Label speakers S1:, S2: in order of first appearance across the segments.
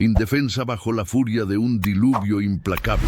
S1: indefensa bajo la furia de un diluvio implacable.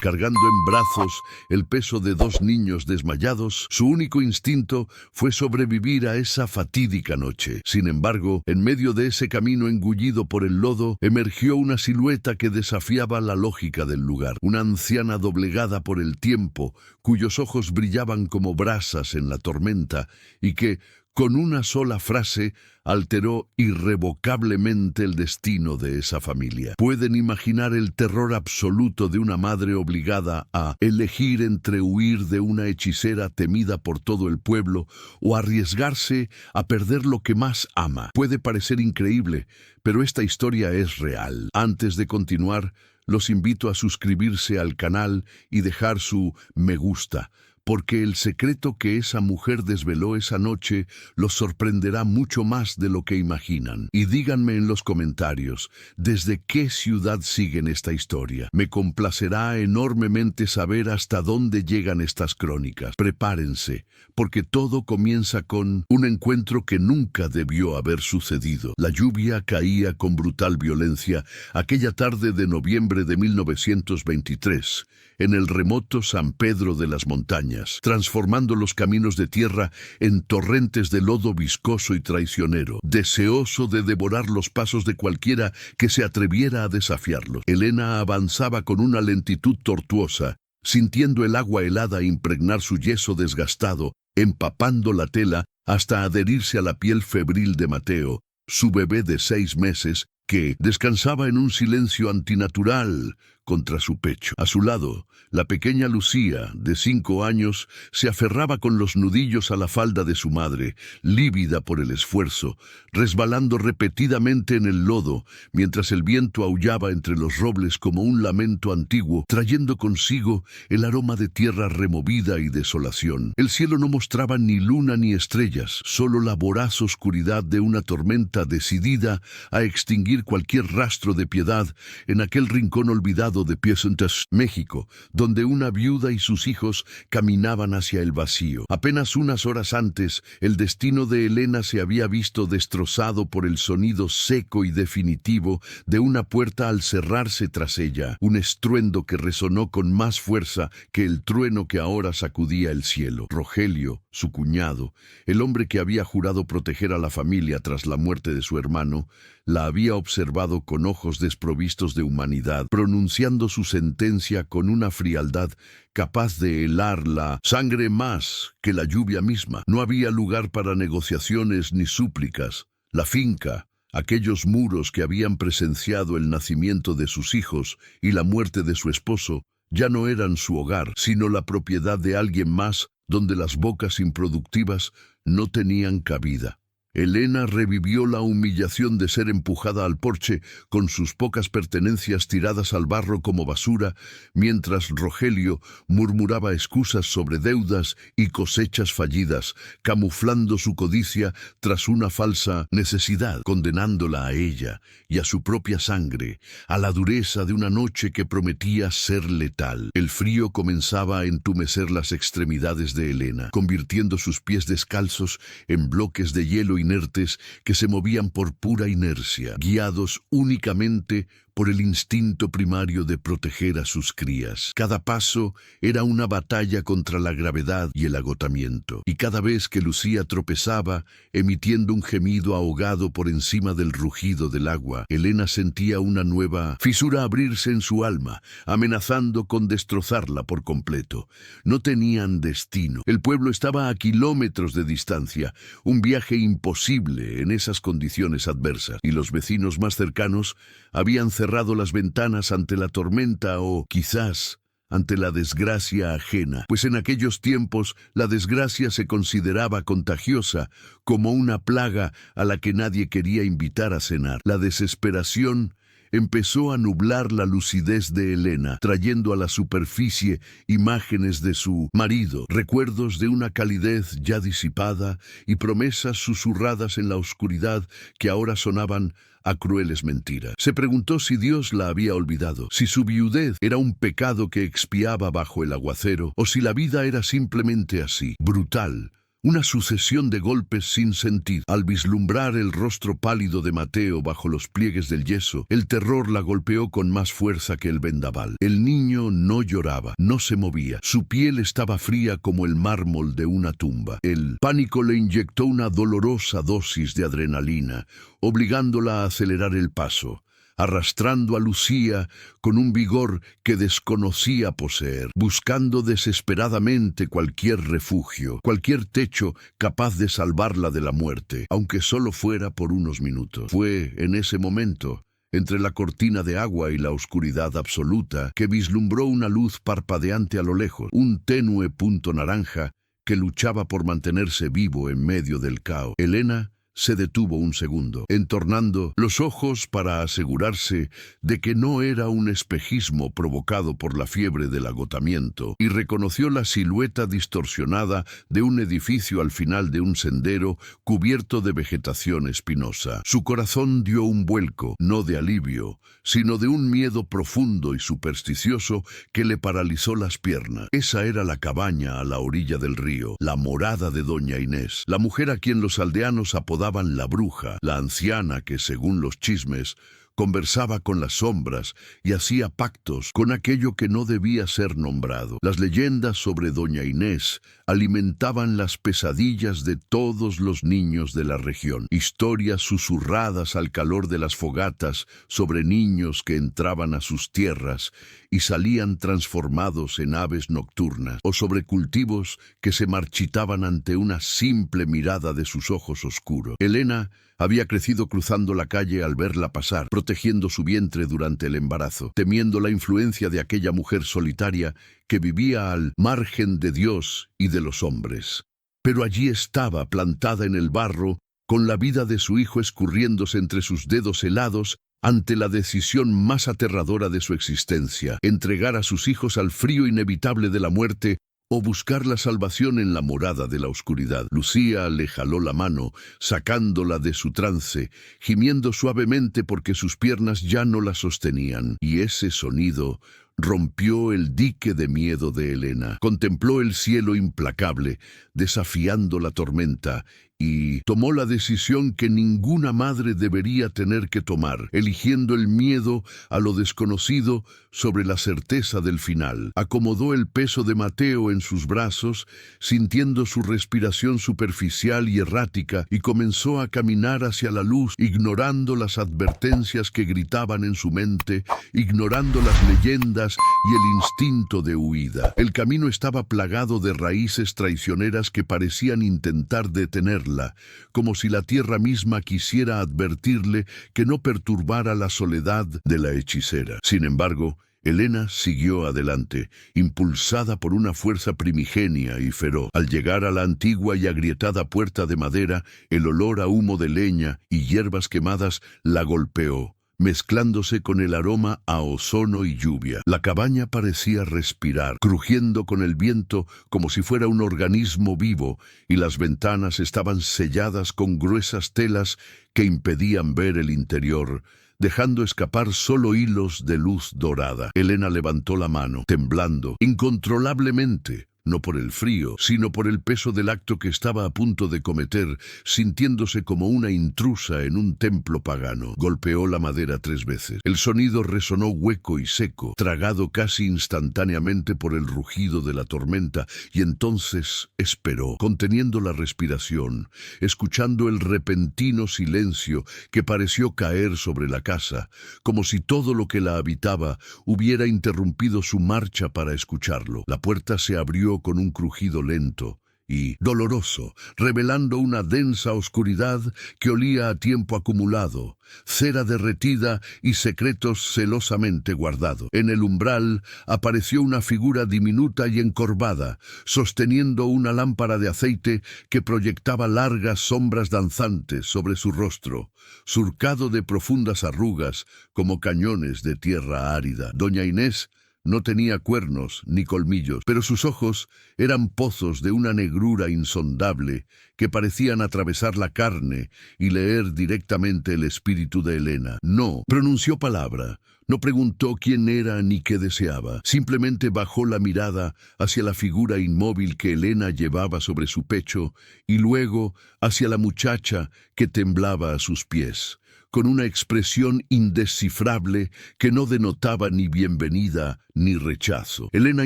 S1: Cargando en brazos el peso de 2 niños desmayados, su único instinto fue sobrevivir a esa fatídica noche. Sin embargo, en medio de ese camino engullido por el lodo, emergió una silueta que desafiaba la lógica del lugar. Una anciana doblegada por el tiempo, cuyos ojos brillaban como brasas en la tormenta, y que, con una sola frase, alteró irrevocablemente el destino de esa familia. Pueden imaginar el terror absoluto de una madre obligada a elegir entre huir de una hechicera temida por todo el pueblo o arriesgarse a perder lo que más ama. Puede parecer increíble, pero esta historia es real. Antes de continuar, los invito a suscribirse al canal y dejar su me gusta, porque el secreto que esa mujer desveló esa noche los sorprenderá mucho más de lo que imaginan. Y díganme en los comentarios, ¿desde qué ciudad siguen esta historia? Me complacerá enormemente saber hasta dónde llegan estas crónicas. Prepárense, porque todo comienza con un encuentro que nunca debió haber sucedido. La lluvia caía con brutal violencia aquella tarde de noviembre de 1923, en el remoto San Pedro de las Montañas, transformando los caminos de tierra en torrentes de lodo viscoso y traicionero, deseoso de devorar los pasos de cualquiera que se atreviera a desafiarlos. Elena avanzaba con una lentitud tortuosa, sintiendo el agua helada impregnar su yeso desgastado, empapando la tela hasta adherirse a la piel febril de Mateo, su bebé de 6 meses, que descansaba en un silencio antinatural contra su pecho. A su lado, la pequeña Lucía, de 5 años, se aferraba con los nudillos a la falda de su madre, lívida por el esfuerzo, resbalando repetidamente en el lodo, mientras el viento aullaba entre los robles como un lamento antiguo, trayendo consigo el aroma de tierra removida y desolación. El cielo no mostraba ni luna ni estrellas, solo la voraz oscuridad de una tormenta decidida a extinguir cualquier rastro de piedad en aquel rincón olvidado de Piacentas, México, donde una viuda y sus hijos caminaban hacia el vacío. Apenas unas horas antes, el destino de Elena se había visto destrozado por el sonido seco y definitivo de una puerta al cerrarse tras ella, un estruendo que resonó con más fuerza que el trueno que ahora sacudía el cielo. Rogelio, su cuñado, el hombre que había jurado proteger a la familia tras la muerte de su hermano, la había observado con ojos desprovistos de humanidad, pronunciando su sentencia con una frialdad capaz de helar la sangre más que la lluvia misma. No había lugar para negociaciones ni súplicas. La finca, aquellos muros que habían presenciado el nacimiento de sus hijos y la muerte de su esposo, ya no eran su hogar, sino la propiedad de alguien más, donde las bocas improductivas no tenían cabida. Elena revivió la humillación de ser empujada al porche con sus pocas pertenencias tiradas al barro como basura, mientras Rogelio murmuraba excusas sobre deudas y cosechas fallidas, camuflando su codicia tras una falsa necesidad, condenándola a ella y a su propia sangre, a la dureza de una noche que prometía ser letal. El frío comenzaba a entumecer las extremidades de Elena, convirtiendo sus pies descalzos en bloques de hielo inertes que se movían por pura inercia, guiados únicamente por el instinto primario de proteger a sus crías. Cada paso era una batalla contra la gravedad y el agotamiento, y cada vez que Lucía tropezaba, emitiendo un gemido ahogado por encima del rugido del agua, Elena sentía una nueva fisura abrirse en su alma, amenazando con destrozarla por completo. No tenían destino. El pueblo estaba a kilómetros de distancia, un viaje imposible en esas condiciones adversas, y los vecinos más cercanos habían cerrado las ventanas ante la tormenta o, quizás, ante la desgracia ajena, pues en aquellos tiempos la desgracia se consideraba contagiosa, como una plaga a la que nadie quería invitar a cenar. La desesperación empezó a nublar la lucidez de Elena, trayendo a la superficie imágenes de su marido, recuerdos de una calidez ya disipada y promesas susurradas en la oscuridad que ahora sonaban a crueles mentiras. Se preguntó si Dios la había olvidado, si su viudez era un pecado que expiaba bajo el aguacero, o si la vida era simplemente así, brutal, Una sucesión de golpes sin sentido. Al vislumbrar el rostro pálido de Mateo bajo los pliegues del yeso, el terror la golpeó con más fuerza que el vendaval. El niño no lloraba, no se movía. Su piel estaba fría como el mármol de una tumba. El pánico le inyectó una dolorosa dosis de adrenalina, obligándola a acelerar el paso, arrastrando a Lucía con un vigor que desconocía poseer, buscando desesperadamente cualquier refugio, cualquier techo capaz de salvarla de la muerte, aunque solo fuera por unos minutos. Fue en ese momento, entre la cortina de agua y la oscuridad absoluta, que vislumbró una luz parpadeante a lo lejos, un tenue punto naranja que luchaba por mantenerse vivo en medio del caos. Elena se detuvo un segundo, entornando los ojos para asegurarse de que no era un espejismo provocado por la fiebre del agotamiento, y reconoció la silueta distorsionada de un edificio al final de un sendero cubierto de vegetación espinosa. Su corazón dio un vuelco, no de alivio, sino de un miedo profundo y supersticioso que le paralizó las piernas. Esa era la cabaña a la orilla del río, la morada de doña Inés, la mujer a quien los aldeanos apodaban la bruja, la anciana que, según los chismes, conversaba con las sombras y hacía pactos con aquello que no debía ser nombrado. Las leyendas sobre doña Inés alimentaban las pesadillas de todos los niños de la región. Historias susurradas al calor de las fogatas sobre niños que entraban a sus tierras y salían transformados en aves nocturnas, o sobre cultivos que se marchitaban ante una simple mirada de sus ojos oscuros. Elena había crecido cruzando la calle al verla pasar, protegiendo su vientre durante el embarazo, temiendo la influencia de aquella mujer solitaria que vivía al margen de Dios y de los hombres. Pero allí estaba, plantada en el barro, con la vida de su hijo escurriéndose entre sus dedos helados, ante la decisión más aterradora de su existencia: entregar a sus hijos al frío inevitable de la muerte o buscar la salvación en la morada de la oscuridad. Lucía le jaló la mano, sacándola de su trance, gimiendo suavemente porque sus piernas ya no la sostenían, y ese sonido rompió el dique de miedo de Elena. Contempló el cielo implacable, desafiando la tormenta, y tomó la decisión que ninguna madre debería tener que tomar, eligiendo el miedo a lo desconocido sobre la certeza del final. Acomodó el peso de Mateo en sus brazos, sintiendo su respiración superficial y errática, y comenzó a caminar hacia la luz, ignorando las advertencias que gritaban en su mente, ignorando las leyendas y el instinto de huida. El camino estaba plagado de raíces traicioneras que parecían intentar detenerla, como si la tierra misma quisiera advertirle que no perturbara la soledad de la hechicera. Sin embargo, Elena siguió adelante, impulsada por una fuerza primigenia y feroz. Al llegar a la antigua y agrietada puerta de madera, el olor a humo de leña y hierbas quemadas la golpeó, mezclándose con el aroma a ozono y lluvia. La cabaña parecía respirar, crujiendo con el viento como si fuera un organismo vivo, y las ventanas estaban selladas con gruesas telas que impedían ver el interior, dejando escapar solo hilos de luz dorada. Elena levantó la mano, temblando incontrolablemente, no por el frío, sino por el peso del acto que estaba a punto de cometer, sintiéndose como una intrusa en un templo pagano. Golpeó la madera 3 veces. El sonido resonó hueco y seco, tragado casi instantáneamente por el rugido de la tormenta, y entonces esperó, conteniendo la respiración, escuchando el repentino silencio que pareció caer sobre la casa, como si todo lo que la habitaba hubiera interrumpido su marcha para escucharlo. La puerta se abrió con un crujido lento y doloroso, revelando una densa oscuridad que olía a tiempo acumulado, cera derretida y secretos celosamente guardados. En el umbral apareció una figura diminuta y encorvada, sosteniendo una lámpara de aceite que proyectaba largas sombras danzantes sobre su rostro, surcado de profundas arrugas como cañones de tierra árida. Doña Inés No tenía cuernos ni colmillos, pero sus ojos eran pozos de una negrura insondable que parecían atravesar la carne y leer directamente el espíritu de Helena. No pronunció palabra, no preguntó quién era ni qué deseaba. Simplemente bajó la mirada hacia la figura inmóvil que Helena llevaba sobre su pecho y luego hacia la muchacha que temblaba a sus pies, con una expresión indescifrable que no denotaba ni bienvenida ni rechazo. Helena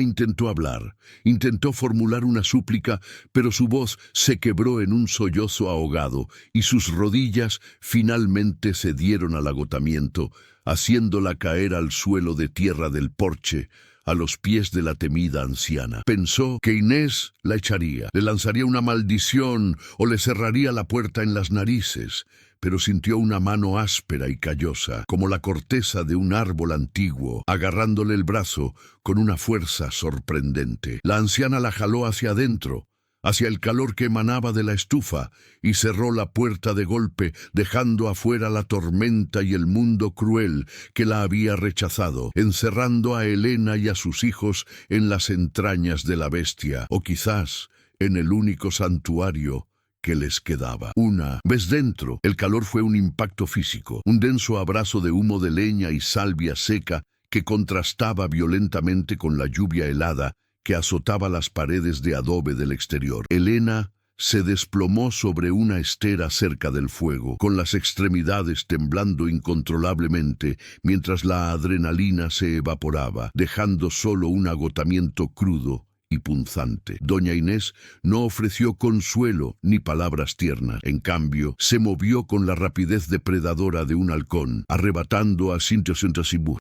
S1: intentó hablar, intentó formular una súplica, pero su voz se quebró en un sollozo ahogado y sus rodillas finalmente cedieron al agotamiento, haciéndola caer al suelo de tierra del porche, a los pies de la temida anciana. Pensó que Inés la echaría, le lanzaría una maldición o le cerraría la puerta en las narices, pero sintió una mano áspera y callosa, como la corteza de un árbol antiguo, agarrándole el brazo con una fuerza sorprendente. La anciana la jaló hacia adentro, hacia el calor que emanaba de la estufa, y cerró la puerta de golpe, dejando afuera la tormenta y el mundo cruel que la había rechazado, encerrando a Helena y a sus hijos en las entrañas de la bestia, o quizás en el único santuario que les quedaba. Una vez dentro, el calor fue un impacto físico, un denso abrazo de humo de leña y salvia seca que contrastaba violentamente con la lluvia helada que azotaba las paredes de adobe del exterior. Helena se desplomó sobre una estera cerca del fuego, con las extremidades temblando incontrolablemente mientras la adrenalina se evaporaba, dejando solo un agotamiento crudo y punzante. Doña Inés no ofreció consuelo ni palabras tiernas. En cambio, se movió con la rapidez depredadora de un halcón, arrebatando a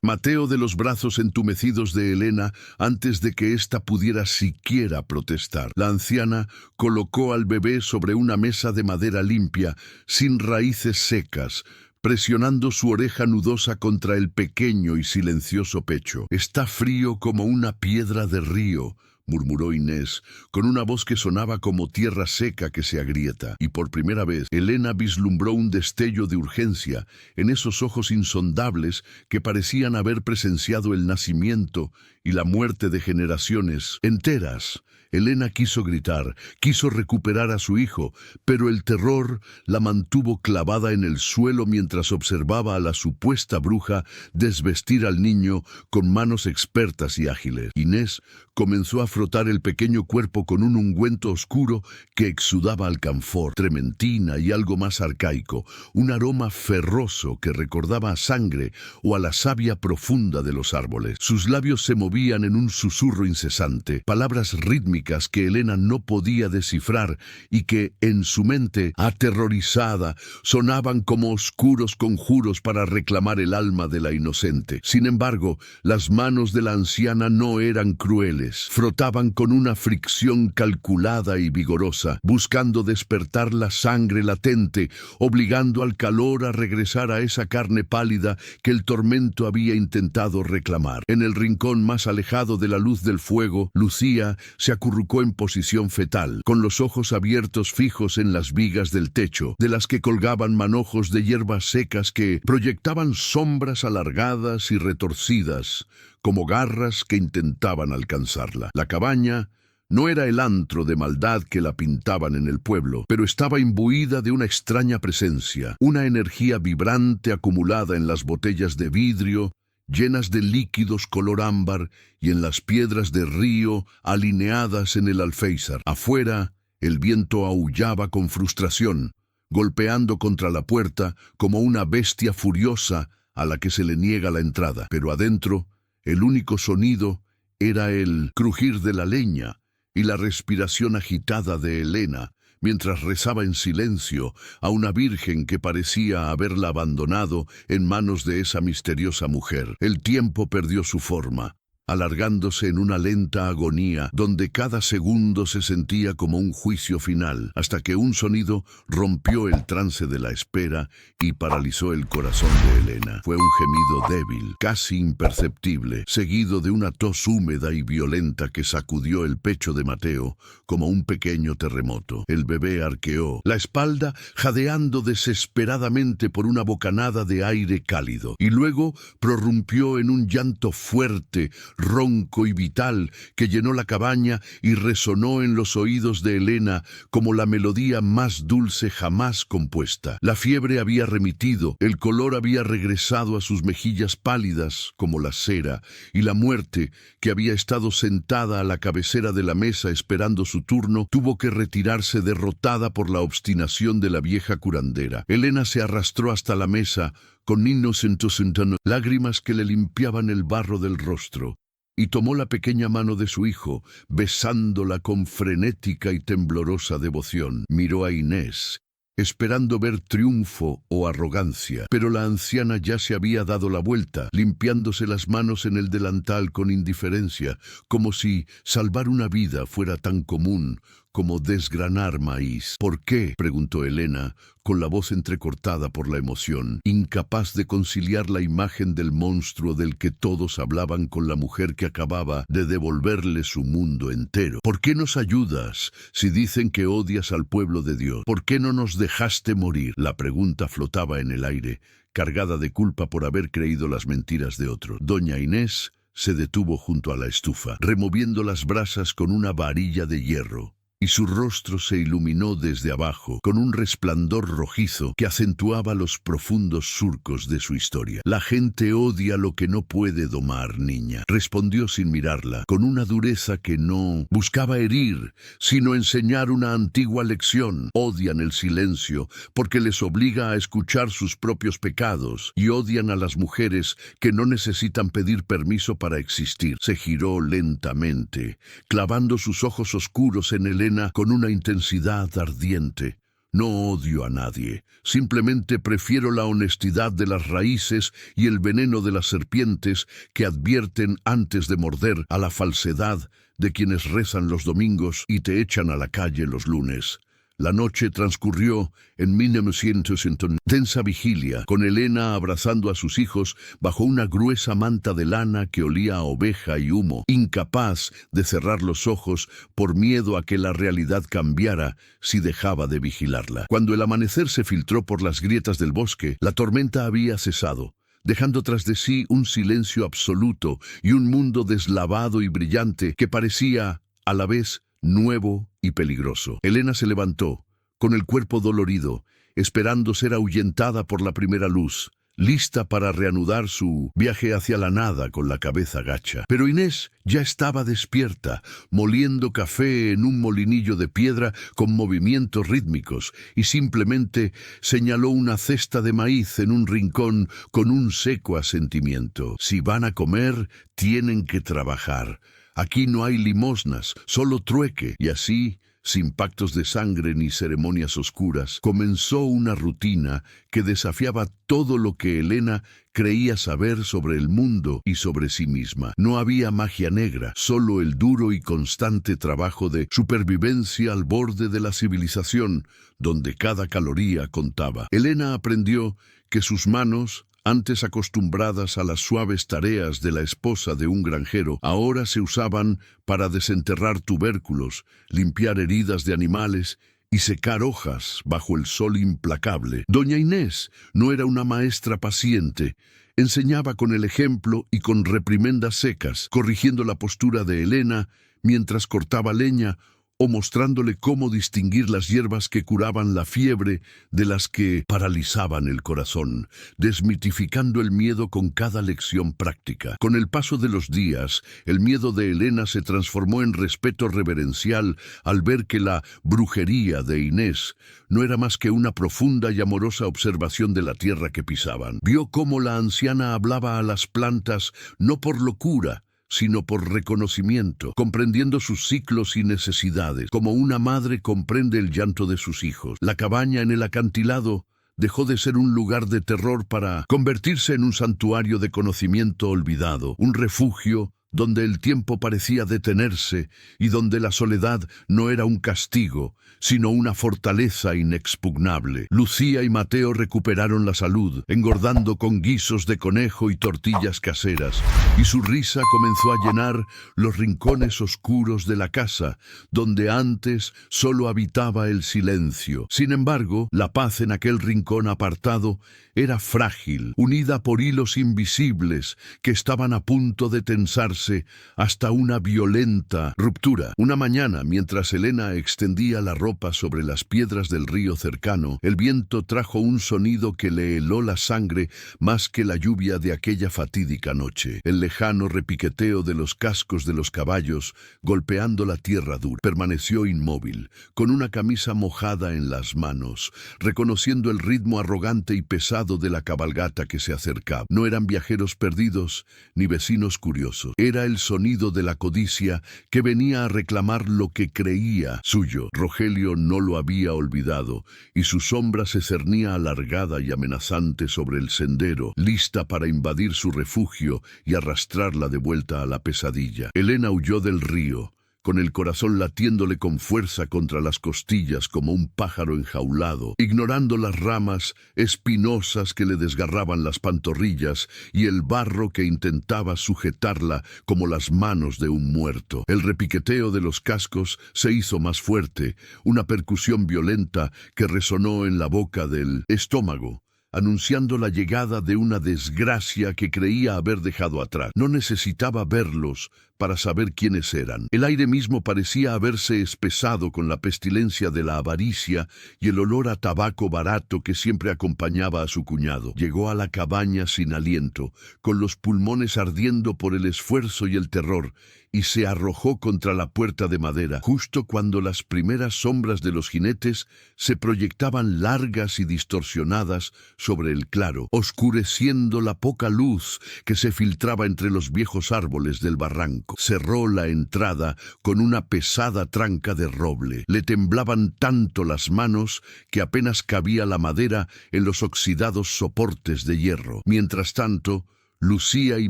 S1: Mateo de los brazos entumecidos de Helena antes de que ésta pudiera siquiera protestar. La anciana colocó al bebé sobre una mesa de madera limpia, sin raíces secas, presionando su oreja nudosa contra el pequeño y silencioso pecho. «Está frío como una piedra de río», murmuró Inés, con una voz que sonaba como tierra seca que se agrieta. Y por primera vez, Helena vislumbró un destello de urgencia en esos ojos insondables que parecían haber presenciado el nacimiento y la muerte de generaciones enteras. Helena quiso gritar, quiso recuperar a su hijo, pero el terror la mantuvo clavada en el suelo mientras observaba a la supuesta bruja desvestir al niño con manos expertas y ágiles. Inés comenzó a frotar el pequeño cuerpo con un ungüento oscuro que exudaba alcanfor, trementina y algo más arcaico, un aroma ferroso que recordaba a sangre o a la savia profunda de los árboles. Sus labios se movían en un susurro incesante, palabras rítmicas que Helena no podía descifrar y que, en su mente aterrorizada, sonaban como oscuros conjuros para reclamar el alma de la inocente. Sin embargo, las manos de la anciana no eran crueles, frotaban con una fricción calculada y vigorosa, buscando despertar la sangre latente, obligando al calor a regresar a esa carne pálida que el tormento había intentado reclamar. En el rincón más alejado de la luz del fuego, Lucía se acurrucó en posición fetal, con los ojos abiertos fijos en las vigas del techo, de las que colgaban manojos de hierbas secas que proyectaban sombras alargadas y retorcidas, como garras que intentaban alcanzarla. La cabaña no era el antro de maldad que la pintaban en el pueblo, pero estaba imbuida de una extraña presencia, una energía vibrante acumulada en las botellas de vidrio, llenas de líquidos color ámbar, y en las piedras de río alineadas en el alféizar. Afuera, el viento aullaba con frustración, golpeando contra la puerta como una bestia furiosa a la que se le niega la entrada. Pero adentro, el único sonido era el crujir de la leña y la respiración agitada de Helena, mientras rezaba en silencio a una virgen que parecía haberla abandonado en manos de esa misteriosa mujer. El tiempo perdió su forma, alargándose en una lenta agonía donde cada segundo se sentía como un juicio final, hasta que un sonido rompió el trance de la espera y paralizó el corazón de Helena. Fue un gemido débil, casi imperceptible, seguido de una tos húmeda y violenta que sacudió el pecho de Mateo como un pequeño terremoto. El bebé arqueó la espalda, jadeando desesperadamente por una bocanada de aire cálido, y luego prorrumpió en un llanto fuerte, ronco y vital, que llenó la cabaña y resonó en los oídos de Elena como la melodía más dulce jamás compuesta. La fiebre había remitido, el color había regresado a sus mejillas pálidas como la cera, y la muerte, que había estado sentada a la cabecera de la mesa esperando su turno, tuvo que retirarse derrotada por la obstinación de la vieja curandera. Elena se arrastró hasta la mesa, con innocentos lágrimas que le limpiaban el barro del rostro, y tomó la pequeña mano de su hijo, besándola con frenética y temblorosa devoción. Miró a Inés, esperando ver triunfo o arrogancia, pero la anciana ya se había dado la vuelta, limpiándose las manos en el delantal con indiferencia, como si salvar una vida fuera tan común como desgranar maíz. ¿Por qué?, preguntó Elena, con la voz entrecortada por la emoción, incapaz de conciliar la imagen del monstruo del que todos hablaban con la mujer que acababa de devolverle su mundo entero. ¿Por qué nos ayudas si dicen que odias al pueblo de Dios? ¿Por qué no nos dejaste morir? La pregunta flotaba en el aire, cargada de culpa por haber creído las mentiras de otros. Doña Inés se detuvo junto a la estufa, removiendo las brasas con una varilla de hierro, y su rostro se iluminó desde abajo con un resplandor rojizo que acentuaba los profundos surcos de su historia. La gente odia lo que no puede domar, niña, respondió sin mirarla, con una dureza que no buscaba herir, sino enseñar una antigua lección. Odian el silencio porque les obliga a escuchar sus propios pecados, y odian a las mujeres que no necesitan pedir permiso para existir. Se giró lentamente, clavando sus ojos oscuros en Elena con una intensidad ardiente. No odio a nadie, simplemente prefiero la honestidad de las raíces y el veneno de las serpientes que advierten antes de morder, a la falsedad de quienes rezan los domingos y te echan a la calle los lunes. La noche transcurrió en 1900 tensa vigilia, con Elena abrazando a sus hijos bajo una gruesa manta de lana que olía a oveja y humo, incapaz de cerrar los ojos por miedo a que la realidad cambiara si dejaba de vigilarla. Cuando el amanecer se filtró por las grietas del bosque, la tormenta había cesado, dejando tras de sí un silencio absoluto y un mundo deslavado y brillante que parecía, a la vez, nuevo y peligroso. Elena se levantó, con el cuerpo dolorido, esperando ser ahuyentada por la primera luz, lista para reanudar su viaje hacia la nada con la cabeza gacha. Pero Inés ya estaba despierta, moliendo café en un molinillo de piedra con movimientos rítmicos, y simplemente señaló una cesta de maíz en un rincón con un seco asentimiento. Si van a comer, tienen que trabajar. Aquí no hay limosnas, solo trueque. Y así, sin pactos de sangre ni ceremonias oscuras, comenzó una rutina que desafiaba todo lo que Elena creía saber sobre el mundo y sobre sí misma. No había magia negra, solo el duro y constante trabajo de supervivencia al borde de la civilización, donde cada caloría contaba. Elena aprendió que sus manos, antes acostumbradas a las suaves tareas de la esposa de un granjero, ahora se usaban para desenterrar tubérculos, limpiar heridas de animales y secar hojas bajo el sol implacable. Doña Inés no era una maestra paciente. Enseñaba con el ejemplo y con reprimendas secas, corrigiendo la postura de Elena mientras cortaba leña o mostrándole cómo distinguir las hierbas que curaban la fiebre de las que paralizaban el corazón, desmitificando el miedo con cada lección práctica. Con el paso de los días, el miedo de Elena se transformó en respeto reverencial al ver que la brujería de Inés no era más que una profunda y amorosa observación de la tierra que pisaban. Vio cómo la anciana hablaba a las plantas no por locura, sino por reconocimiento, comprendiendo sus ciclos y necesidades, como una madre comprende el llanto de sus hijos. La cabaña en el acantilado dejó de ser un lugar de terror para convertirse en un santuario de conocimiento olvidado, un refugio donde el tiempo parecía detenerse y donde la soledad no era un castigo, sino una fortaleza inexpugnable. Lucía y Mateo recuperaron la salud, engordando con guisos de conejo y tortillas caseras, y su risa comenzó a llenar los rincones oscuros de la casa, donde antes solo habitaba el silencio. Sin embargo, la paz en aquel rincón apartado era frágil, unida por hilos invisibles que estaban a punto de tensarse prolongarse hasta una violenta ruptura. Una mañana, mientras Elena extendía la ropa sobre las piedras del río cercano, el viento trajo un sonido que le heló la sangre más que la lluvia de aquella fatídica noche. El lejano repiqueteo de los cascos de los caballos golpeando la tierra dura. Permaneció inmóvil, con una camisa mojada en las manos, reconociendo el ritmo arrogante y pesado de la cabalgata que se acercaba. No eran viajeros perdidos ni vecinos curiosos. Era el sonido de la codicia que venía a reclamar lo que creía suyo. Rogelio no lo había olvidado, y su sombra se cernía alargada y amenazante sobre el sendero, lista para invadir su refugio y arrastrarla de vuelta a la pesadilla. Elena huyó del río, con el corazón latiéndole con fuerza contra las costillas como un pájaro enjaulado, ignorando las ramas espinosas que le desgarraban las pantorrillas y el barro que intentaba sujetarla como las manos de un muerto. El repiqueteo de los cascos se hizo más fuerte, una percusión violenta que resonó en la boca del estómago, anunciando la llegada de una desgracia que creía haber dejado atrás. No necesitaba verlos para saber quiénes eran. El aire mismo parecía haberse espesado con la pestilencia de la avaricia y el olor a tabaco barato que siempre acompañaba a su cuñado. Llegó a la cabaña sin aliento, con los pulmones ardiendo por el esfuerzo y el terror, y se arrojó contra la puerta de madera, justo cuando las primeras sombras de los jinetes se proyectaban largas y distorsionadas sobre el claro, oscureciendo la poca luz que se filtraba entre los viejos árboles del barranco. Cerró la entrada con una pesada tranca de roble. Le temblaban tanto las manos que apenas cabía la madera en los oxidados soportes de hierro. Mientras tanto, Lucía y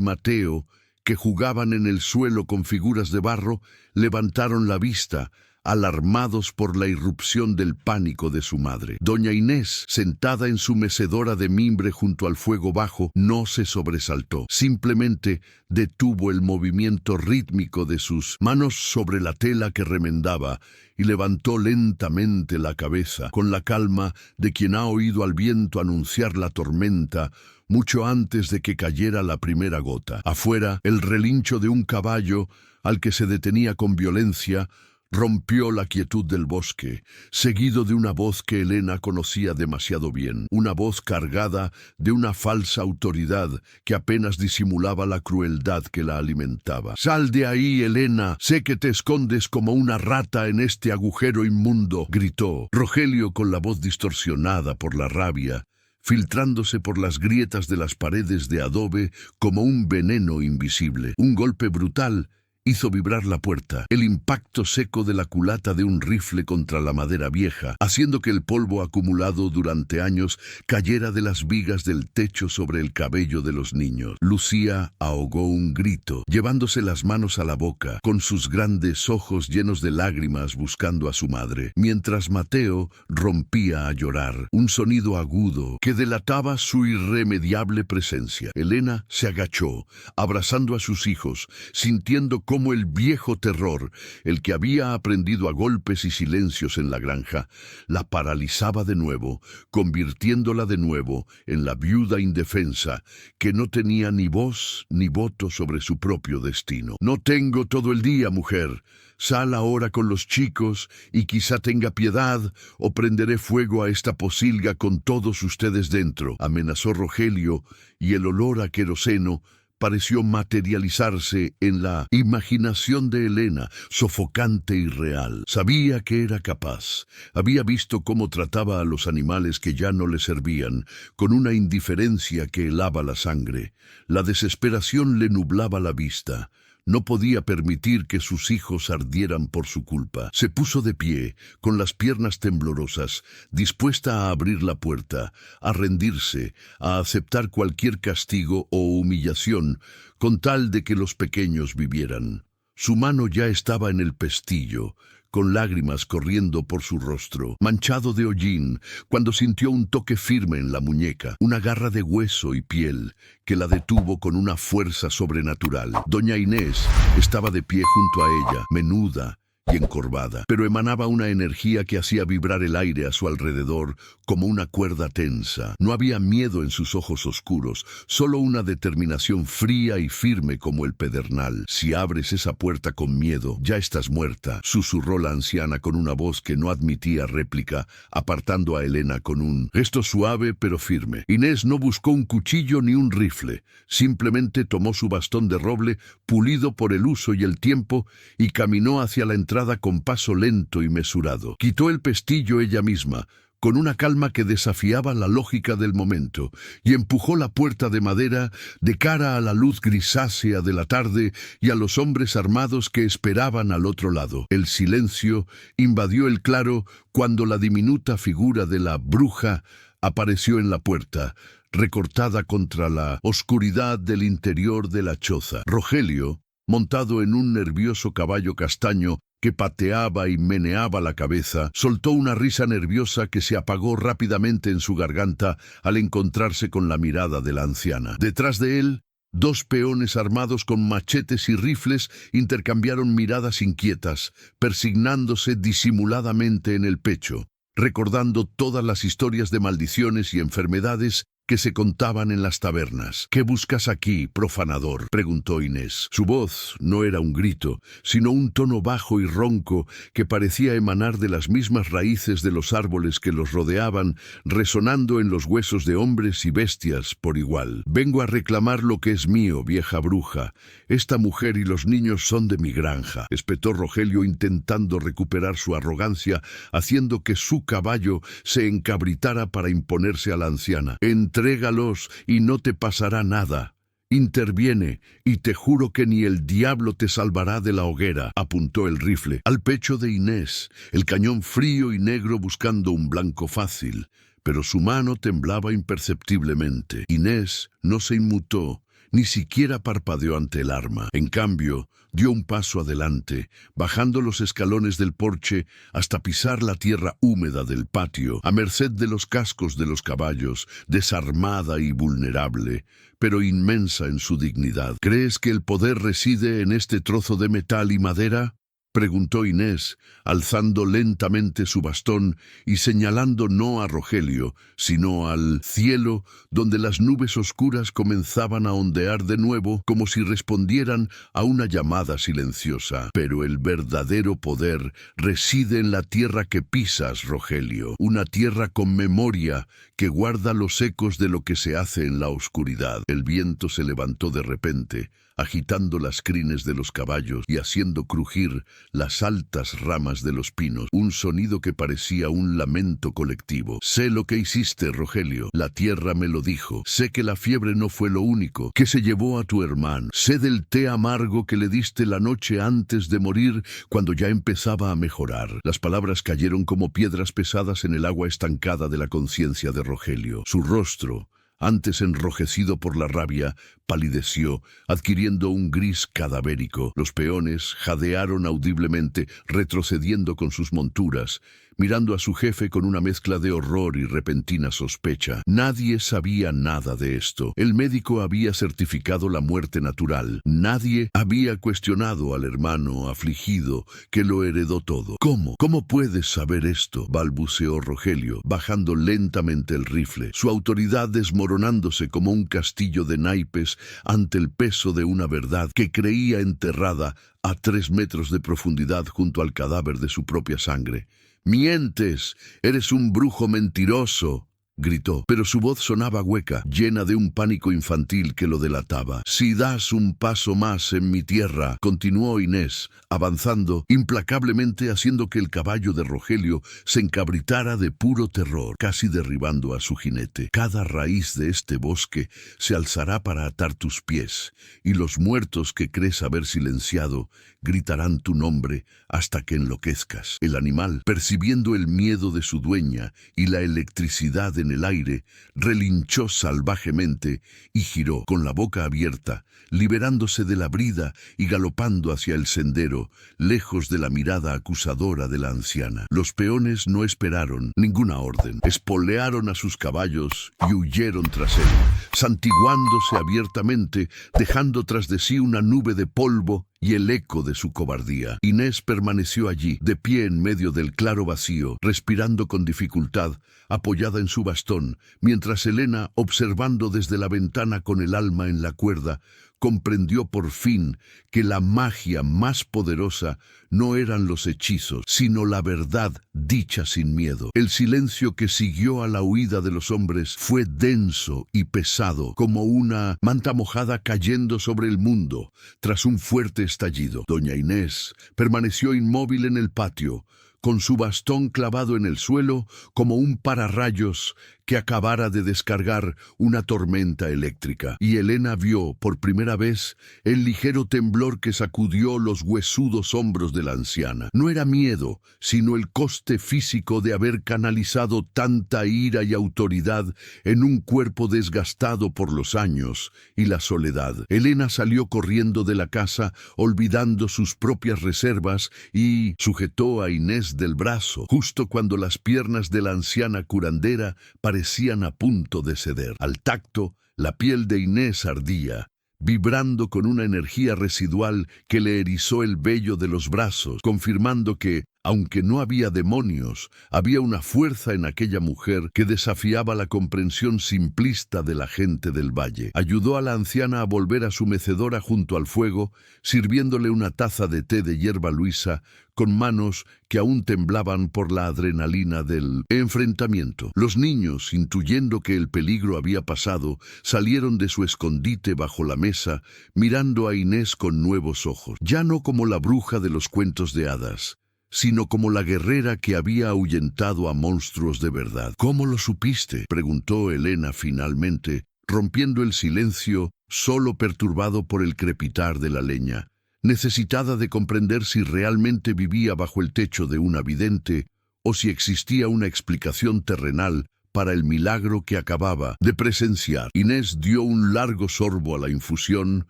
S1: Mateo, que jugaban en el suelo con figuras de barro, levantaron la vista, alarmados por la irrupción del pánico de su madre. Doña Inés, sentada en su mecedora de mimbre junto al fuego bajo, no se sobresaltó. Simplemente detuvo el movimiento rítmico de sus manos sobre la tela que remendaba y levantó lentamente la cabeza, con la calma de quien ha oído al viento anunciar la tormenta mucho antes de que cayera la primera gota. Afuera, el relincho de un caballo, al que se detenía con violencia, rompió la quietud del bosque, seguido de una voz que Elena conocía demasiado bien, una voz cargada de una falsa autoridad que apenas disimulaba la crueldad que la alimentaba. «¡Sal de ahí, Elena! Sé que te escondes como una rata en este agujero inmundo», gritó Rogelio con la voz distorsionada por la rabia, filtrándose por las grietas de las paredes de adobe como un veneno invisible. Un golpe brutal hizo vibrar la puerta, el impacto seco de la culata de un rifle contra la madera vieja, haciendo que el polvo acumulado durante años cayera de las vigas del techo sobre el cabello de los niños. Lucía ahogó un grito, llevándose las manos a la boca, con sus grandes ojos llenos de lágrimas buscando a su madre, mientras Mateo rompía a llorar, un sonido agudo que delataba su irremediable presencia. Elena se agachó, abrazando a sus hijos, sintiendo cómo el viejo terror, el que había aprendido a golpes y silencios en la granja, la paralizaba de nuevo, convirtiéndola de nuevo en la viuda indefensa que no tenía ni voz ni voto sobre su propio destino. «No tengo todo el día, mujer. Sal ahora con los chicos y quizá tenga piedad o prenderé fuego a esta posilga con todos ustedes dentro», amenazó Rogelio, y el olor a queroseno pareció materializarse en la imaginación de Elena, sofocante y real. Sabía que era capaz. Había visto cómo trataba a los animales que ya no le servían, con una indiferencia que helaba la sangre. La desesperación le nublaba la vista. No podía permitir que sus hijos ardieran por su culpa. Se puso de pie, con las piernas temblorosas, dispuesta a abrir la puerta, a rendirse, a aceptar cualquier castigo o humillación, con tal de que los pequeños vivieran. Su mano ya estaba en el pestillo, con lágrimas corriendo por su rostro, manchado de hollín, cuando sintió un toque firme en la muñeca, una garra de hueso y piel que la detuvo con una fuerza sobrenatural. Doña Inés estaba de pie junto a ella, menuda y encorvada, pero emanaba una energía que hacía vibrar el aire a su alrededor como una cuerda tensa. No había miedo en sus ojos oscuros, solo una determinación fría y firme como el pedernal. «Si abres esa puerta con miedo, ya estás muerta», susurró la anciana con una voz que no admitía réplica, apartando a Elena con un gesto suave pero firme. Inés no buscó un cuchillo ni un rifle, simplemente tomó su bastón de roble, pulido por el uso y el tiempo, y caminó hacia la entrada con paso lento y mesurado. Quitó el pestillo ella misma, con una calma que desafiaba la lógica del momento, y empujó la puerta de madera de cara a la luz grisácea de la tarde y a los hombres armados que esperaban al otro lado. El silencio invadió el claro cuando la diminuta figura de la bruja apareció en la puerta, recortada contra la oscuridad del interior de la choza. Rogelio, montado en un nervioso caballo castaño que pateaba y meneaba la cabeza, soltó una risa nerviosa que se apagó rápidamente en su garganta al encontrarse con la mirada de la anciana. Detrás de él, dos peones armados con machetes y rifles intercambiaron miradas inquietas, persignándose disimuladamente en el pecho, recordando todas las historias de maldiciones y enfermedades que se contaban en las tabernas. «¿Qué buscas aquí, profanador?», preguntó Inés. Su voz no era un grito, sino un tono bajo y ronco que parecía emanar de las mismas raíces de los árboles que los rodeaban, resonando en los huesos de hombres y bestias por igual. «Vengo a reclamar lo que es mío, vieja bruja. Esta mujer y los niños son de mi granja», espetó Rogelio, intentando recuperar su arrogancia, haciendo que su caballo se encabritara para imponerse a la anciana. «Entrégalos y no te pasará nada. Interviene, y te juro que ni el diablo te salvará de la hoguera», apuntó el rifle al pecho de Inés, el cañón frío y negro buscando un blanco fácil, pero su mano temblaba imperceptiblemente. Inés no se inmutó, ni siquiera parpadeó ante el arma. En cambio, dio un paso adelante, bajando los escalones del porche hasta pisar la tierra húmeda del patio, a merced de los cascos de los caballos, desarmada y vulnerable, pero inmensa en su dignidad. «¿Crees que el poder reside en este trozo de metal y madera?», preguntó Inés, alzando lentamente su bastón y señalando no a Rogelio, sino al cielo, donde las nubes oscuras comenzaban a ondear de nuevo como si respondieran a una llamada silenciosa. «Pero el verdadero poder reside en la tierra que pisas, Rogelio, una tierra con memoria que guarda los ecos de lo que se hace en la oscuridad». El viento se levantó de repente, agitando las crines de los caballos y haciendo crujir las altas ramas de los pinos, un sonido que parecía un lamento colectivo. «Sé lo que hiciste, Rogelio. La tierra me lo dijo. Sé que la fiebre no fue lo único que se llevó a tu hermano. Sé del té amargo que le diste la noche antes de morir, cuando ya empezaba a mejorar». Las palabras cayeron como piedras pesadas en el agua estancada de la conciencia de Rogelio. Su rostro, antes enrojecido por la rabia, palideció, adquiriendo un gris cadavérico. Los peones jadearon audiblemente, retrocediendo con sus monturas, mirando a su jefe con una mezcla de horror y repentina sospecha. Nadie sabía nada de esto. El médico había certificado la muerte natural. Nadie había cuestionado al hermano afligido que lo heredó todo. «¿Cómo? ¿Cómo puedes saber esto?», balbuceó Rogelio, bajando lentamente el rifle, su autoridad desmoronándose como un castillo de naipes ante el peso de una verdad que creía enterrada a 3 metros de profundidad junto al cadáver de su propia sangre. «¡Mientes! ¡Eres un brujo mentiroso!», gritó, pero su voz sonaba hueca, llena de un pánico infantil que lo delataba. «Si das un paso más en mi tierra», continuó Inés, avanzando implacablemente, haciendo que el caballo de Rogelio se encabritara de puro terror, casi derribando a su jinete. «Cada raíz de este bosque se alzará para atar tus pies, y los muertos que crees haber silenciado gritarán tu nombre hasta que enloquezcas». El animal, percibiendo el miedo de su dueña y la electricidad en el aire, relinchó salvajemente y giró con la boca abierta, liberándose de la brida y galopando hacia el sendero, lejos de la mirada acusadora de la anciana. Los peones no esperaron ninguna orden. Espolearon a sus caballos y huyeron tras él, santiguándose abiertamente, dejando tras de sí una nube de polvo y el eco de su cobardía. Inés permaneció allí, de pie en medio del claro vacío, respirando con dificultad, apoyada en su bastón, mientras Elena, observando desde la ventana con el alma en la cuerda, comprendió por fin que la magia más poderosa no eran los hechizos, sino la verdad dicha sin miedo. El silencio que siguió a la huida de los hombres fue denso y pesado, como una manta mojada cayendo sobre el mundo tras un fuerte estallido. Doña Inés permaneció inmóvil en el patio, con su bastón clavado en el suelo como un pararrayos que acabara de descargar una tormenta eléctrica. Y Elena vio por primera vez el ligero temblor que sacudió los huesudos hombros de la anciana. No era miedo, sino el coste físico de haber canalizado tanta ira y autoridad en un cuerpo desgastado por los años y la soledad. Elena salió corriendo de la casa, olvidando sus propias reservas, y sujetó a Inés del brazo, justo cuando las piernas de la anciana curandera parecían a punto de ceder. Al tacto, la piel de Inés ardía, vibrando con una energía residual que le erizó el vello de los brazos, confirmando que, aunque no había demonios, había una fuerza en aquella mujer que desafiaba la comprensión simplista de la gente del valle. Ayudó a la anciana a volver a su mecedora junto al fuego, sirviéndole una taza de té de hierba luisa, con manos que aún temblaban por la adrenalina del enfrentamiento. Los niños, intuyendo que el peligro había pasado, salieron de su escondite bajo la mesa, mirando a Inés con nuevos ojos, ya no como la bruja de los cuentos de hadas, sino como la guerrera que había ahuyentado a monstruos de verdad. «¿Cómo lo supiste?», preguntó Elena finalmente, rompiendo el silencio, solo perturbado por el crepitar de la leña, necesitada de comprender si realmente vivía bajo el techo de una vidente o si existía una explicación terrenal para el milagro que acababa de presenciar. Inés dio un largo sorbo a la infusión,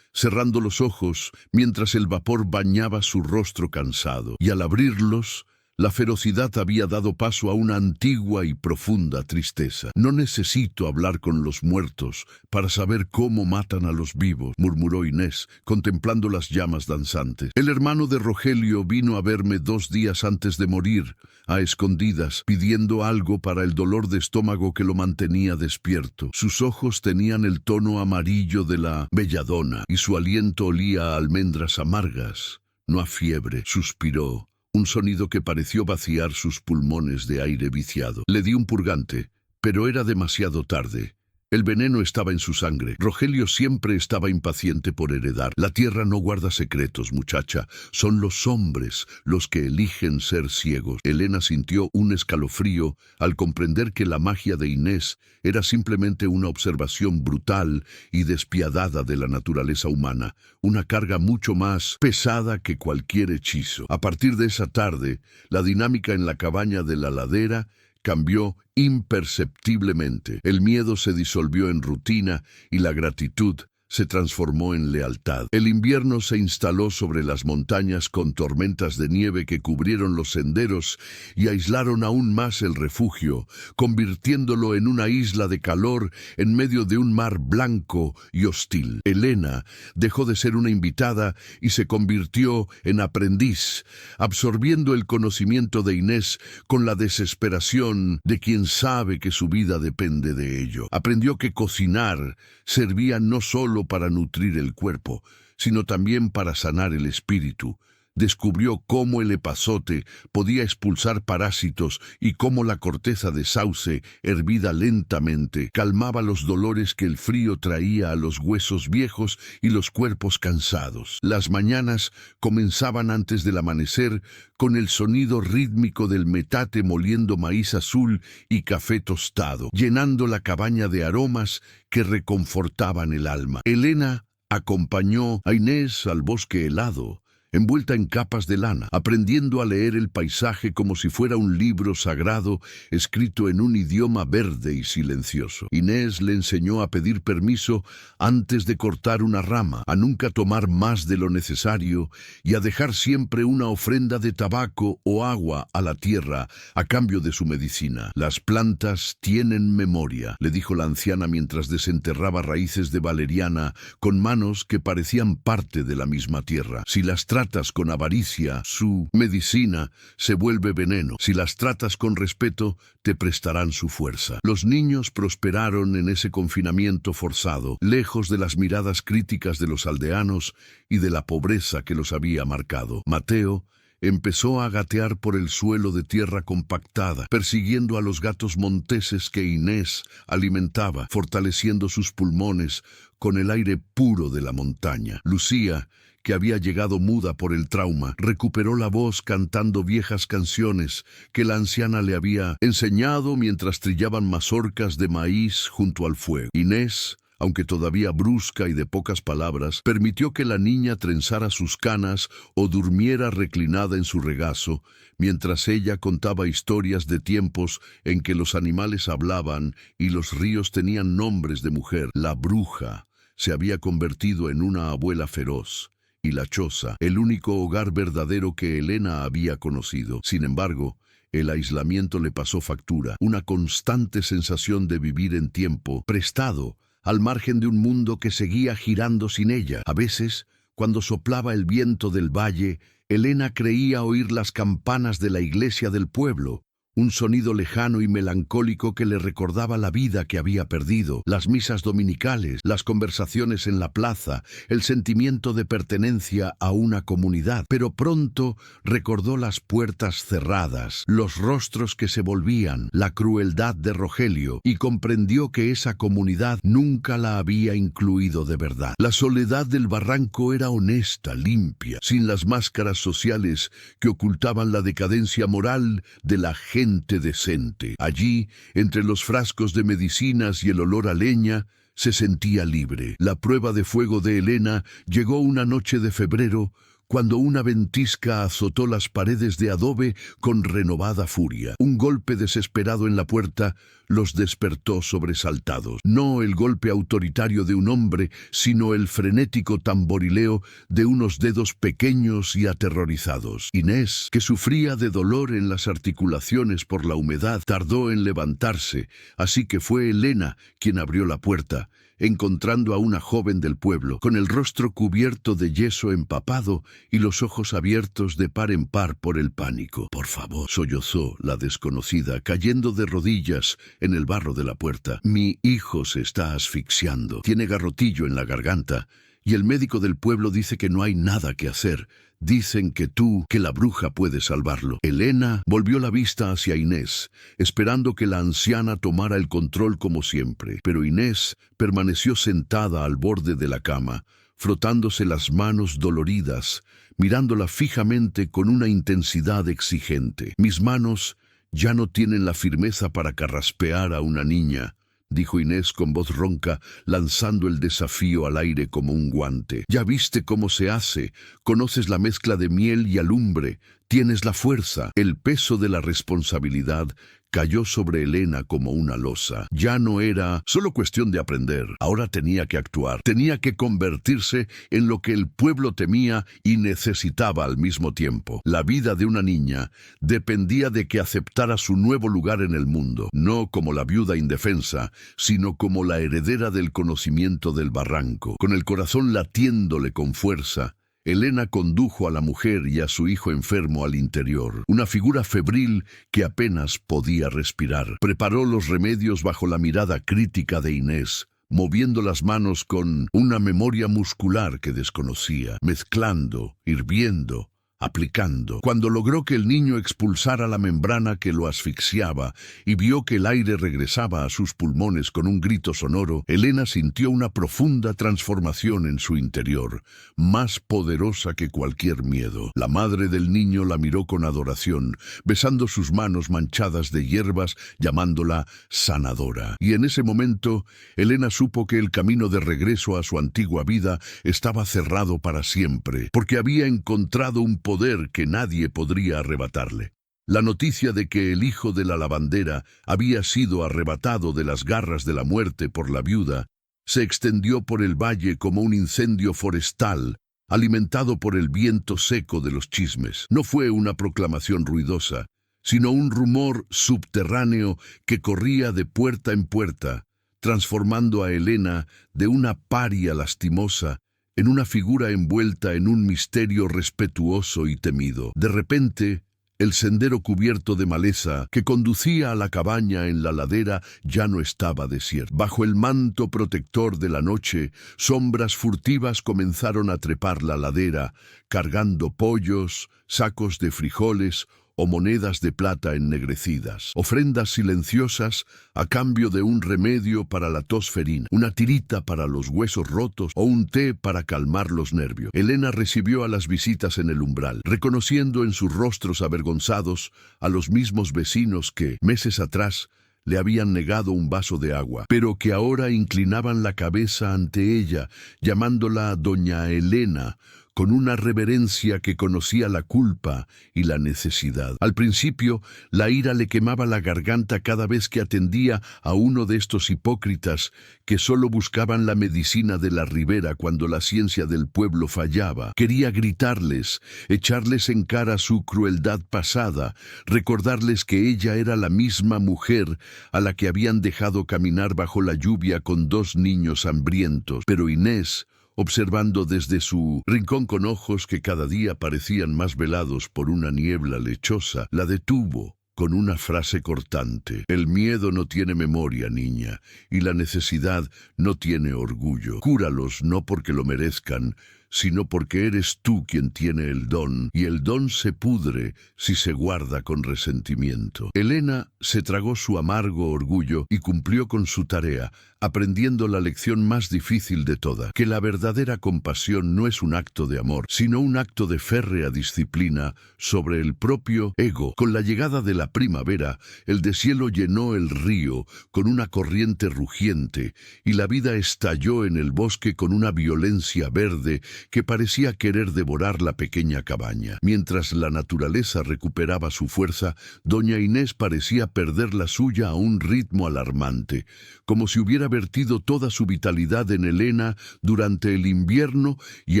S1: cerrando los ojos mientras el vapor bañaba su rostro cansado, y al abrirlos, la ferocidad había dado paso a una antigua y profunda tristeza. «No necesito hablar con los muertos para saber cómo matan a los vivos», murmuró Inés, contemplando las llamas danzantes. «El hermano de Rogelio vino a verme 2 días antes de morir, a escondidas, pidiendo algo para el dolor de estómago que lo mantenía despierto. Sus ojos tenían el tono amarillo de la belladona, y su aliento olía a almendras amargas, no a fiebre», suspiró, un sonido que pareció vaciar sus pulmones de aire viciado. «Le di un purgante, pero era demasiado tarde. El veneno estaba en su sangre. Rogelio siempre estaba impaciente por heredar. La tierra no guarda secretos, muchacha. Son los hombres los que eligen ser ciegos». Elena sintió un escalofrío al comprender que la magia de Inés era simplemente una observación brutal y despiadada de la naturaleza humana, una carga mucho más pesada que cualquier hechizo. A partir de esa tarde, la dinámica en la cabaña de la ladera cambió imperceptiblemente. El miedo se disolvió en rutina y la gratitud se transformó en lealtad. El invierno se instaló sobre las montañas con tormentas de nieve que cubrieron los senderos y aislaron aún más el refugio, convirtiéndolo en una isla de calor en medio de un mar blanco y hostil. Elena dejó de ser una invitada y se convirtió en aprendiz, absorbiendo el conocimiento de Inés con la desesperación de quien sabe que su vida depende de ello. Aprendió que cocinar servía no solo para nutrir el cuerpo, sino también para sanar el espíritu. Descubrió cómo el epazote podía expulsar parásitos y cómo la corteza de sauce, hervida lentamente, calmaba los dolores que el frío traía a los huesos viejos y los cuerpos cansados. Las mañanas comenzaban antes del amanecer con el sonido rítmico del metate moliendo maíz azul y café tostado, llenando la cabaña de aromas que reconfortaban el alma. Elena acompañó a Inés al bosque helado, envuelta en capas de lana, aprendiendo a leer el paisaje como si fuera un libro sagrado escrito en un idioma verde y silencioso. Inés le enseñó a pedir permiso antes de cortar una rama, a nunca tomar más de lo necesario y a dejar siempre una ofrenda de tabaco o agua a la tierra a cambio de su medicina. Las plantas tienen memoria, le dijo la anciana mientras desenterraba raíces de valeriana con manos que parecían parte de la misma tierra. Si las tratas con avaricia, su medicina se vuelve veneno. Si las tratas con respeto, te prestarán su fuerza. Los niños prosperaron en ese confinamiento forzado, lejos de las miradas críticas de los aldeanos y de la pobreza que los había marcado. Mateo empezó a gatear por el suelo de tierra compactada, persiguiendo a los gatos monteses que Inés alimentaba, fortaleciendo sus pulmones con el aire puro de la montaña. Lucía, que había llegado muda por el trauma, recuperó la voz cantando viejas canciones que la anciana le había enseñado mientras trillaban mazorcas de maíz junto al fuego. Inés, aunque todavía brusca y de pocas palabras, permitió que la niña trenzara sus canas o durmiera reclinada en su regazo, mientras ella contaba historias de tiempos en que los animales hablaban y los ríos tenían nombres de mujer. La bruja se había convertido en una abuela feroz, y la choza, el único hogar verdadero que Elena había conocido. Sin embargo, el aislamiento le pasó factura, una constante sensación de vivir en tiempo prestado, al margen de un mundo que seguía girando sin ella. A veces, cuando soplaba el viento del valle, Elena creía oír las campanas de la iglesia del pueblo, un sonido lejano y melancólico que le recordaba la vida que había perdido, las misas dominicales, las conversaciones en la plaza, el sentimiento de pertenencia a una comunidad. Pero pronto recordó las puertas cerradas, los rostros que se volvían, la crueldad de Rogelio, y comprendió que esa comunidad nunca la había incluido de verdad. La soledad del barranco era honesta, limpia, sin las máscaras sociales que ocultaban la decadencia moral de la gente decente. Allí, entre los frascos de medicinas y el olor a leña, se sentía libre. La prueba de fuego de Elena llegó una noche de febrero, cuando una ventisca azotó las paredes de adobe con renovada furia. Un golpe desesperado en la puerta los despertó sobresaltados. No el golpe autoritario de un hombre, sino el frenético tamborileo de unos dedos pequeños y aterrorizados. Inés, que sufría de dolor en las articulaciones por la humedad, tardó en levantarse, así que fue Elena quien abrió la puerta, encontrando a una joven del pueblo, con el rostro cubierto de yeso empapado y los ojos abiertos de par en par por el pánico. «Por favor», sollozó la desconocida, cayendo de rodillas en el barro de la puerta. «Mi hijo se está asfixiando. Tiene garrotillo en la garganta, y el médico del pueblo dice que no hay nada que hacer. Dicen que la bruja puede salvarlo». Elena volvió la vista hacia Inés, esperando que la anciana tomara el control como siempre. Pero Inés permaneció sentada al borde de la cama, frotándose las manos doloridas, mirándola fijamente con una intensidad exigente. «Mis manos ya no tienen la firmeza para carraspear a una niña», dijo Inés con voz ronca, lanzando el desafío al aire como un guante. «Ya viste cómo se hace, conoces la mezcla de miel y alumbre, tienes la fuerza». El peso de la responsabilidad cayó sobre Elena como una losa. Ya no era solo cuestión de aprender, ahora tenía que actuar, tenía que convertirse en lo que el pueblo temía y necesitaba al mismo tiempo. La vida de una niña dependía de que aceptara su nuevo lugar en el mundo, no como la viuda indefensa, sino como la heredera del conocimiento del barranco. Con el corazón latiéndole con fuerza, Elena condujo a la mujer y a su hijo enfermo al interior, una figura febril que apenas podía respirar. Preparó los remedios bajo la mirada crítica de Inés, moviendo las manos con una memoria muscular que desconocía, mezclando, hirviendo, aplicando. Cuando logró que el niño expulsara la membrana que lo asfixiaba y vio que el aire regresaba a sus pulmones con un grito sonoro, Elena sintió una profunda transformación en su interior, más poderosa que cualquier miedo. La madre del niño la miró con adoración, besando sus manos manchadas de hierbas, llamándola sanadora. Y en ese momento, Elena supo que el camino de regreso a su antigua vida estaba cerrado para siempre, porque había encontrado un poder que nadie podría arrebatarle. La noticia de que el hijo de la lavandera había sido arrebatado de las garras de la muerte por la viuda se extendió por el valle como un incendio forestal, alimentado por el viento seco de los chismes. No fue una proclamación ruidosa, sino un rumor subterráneo que corría de puerta en puerta, transformando a Elena de una paria lastimosa en una figura envuelta en un misterio respetuoso y temido. De repente, el sendero cubierto de maleza que conducía a la cabaña en la ladera ya no estaba desierto. Bajo el manto protector de la noche, sombras furtivas comenzaron a trepar la ladera, cargando pollos, sacos de frijoles o monedas de plata ennegrecidas, ofrendas silenciosas a cambio de un remedio para la tos ferina, una tirita para los huesos rotos o un té para calmar los nervios. Elena recibió a las visitas en el umbral, reconociendo en sus rostros avergonzados a los mismos vecinos que, meses atrás, le habían negado un vaso de agua, pero que ahora inclinaban la cabeza ante ella, llamándola Doña Elena, con una reverencia que conocía la culpa y la necesidad. Al principio, la ira le quemaba la garganta cada vez que atendía a uno de estos hipócritas que solo buscaban la medicina de la ribera cuando la ciencia del pueblo fallaba. Quería gritarles, echarles en cara su crueldad pasada, recordarles que ella era la misma mujer a la que habían dejado caminar bajo la lluvia con 2 niños hambrientos. Pero Inés, observando desde su rincón con ojos que cada día parecían más velados por una niebla lechosa, la detuvo con una frase cortante. El miedo no tiene memoria, niña, y la necesidad no tiene orgullo. Cúralos no porque lo merezcan, sino porque eres tú quien tiene el don, y el don se pudre si se guarda con resentimiento. Elena se tragó su amargo orgullo y cumplió con su tarea, aprendiendo la lección más difícil de toda, que la verdadera compasión no es un acto de amor, sino un acto de férrea disciplina sobre el propio ego. Con la llegada de la primavera, el deshielo llenó el río con una corriente rugiente, y la vida estalló en el bosque con una violencia verde que parecía querer devorar la pequeña cabaña. Mientras la naturaleza recuperaba su fuerza, doña Inés parecía perder la suya a un ritmo alarmante, como si hubiera vertido toda su vitalidad en Elena durante el invierno y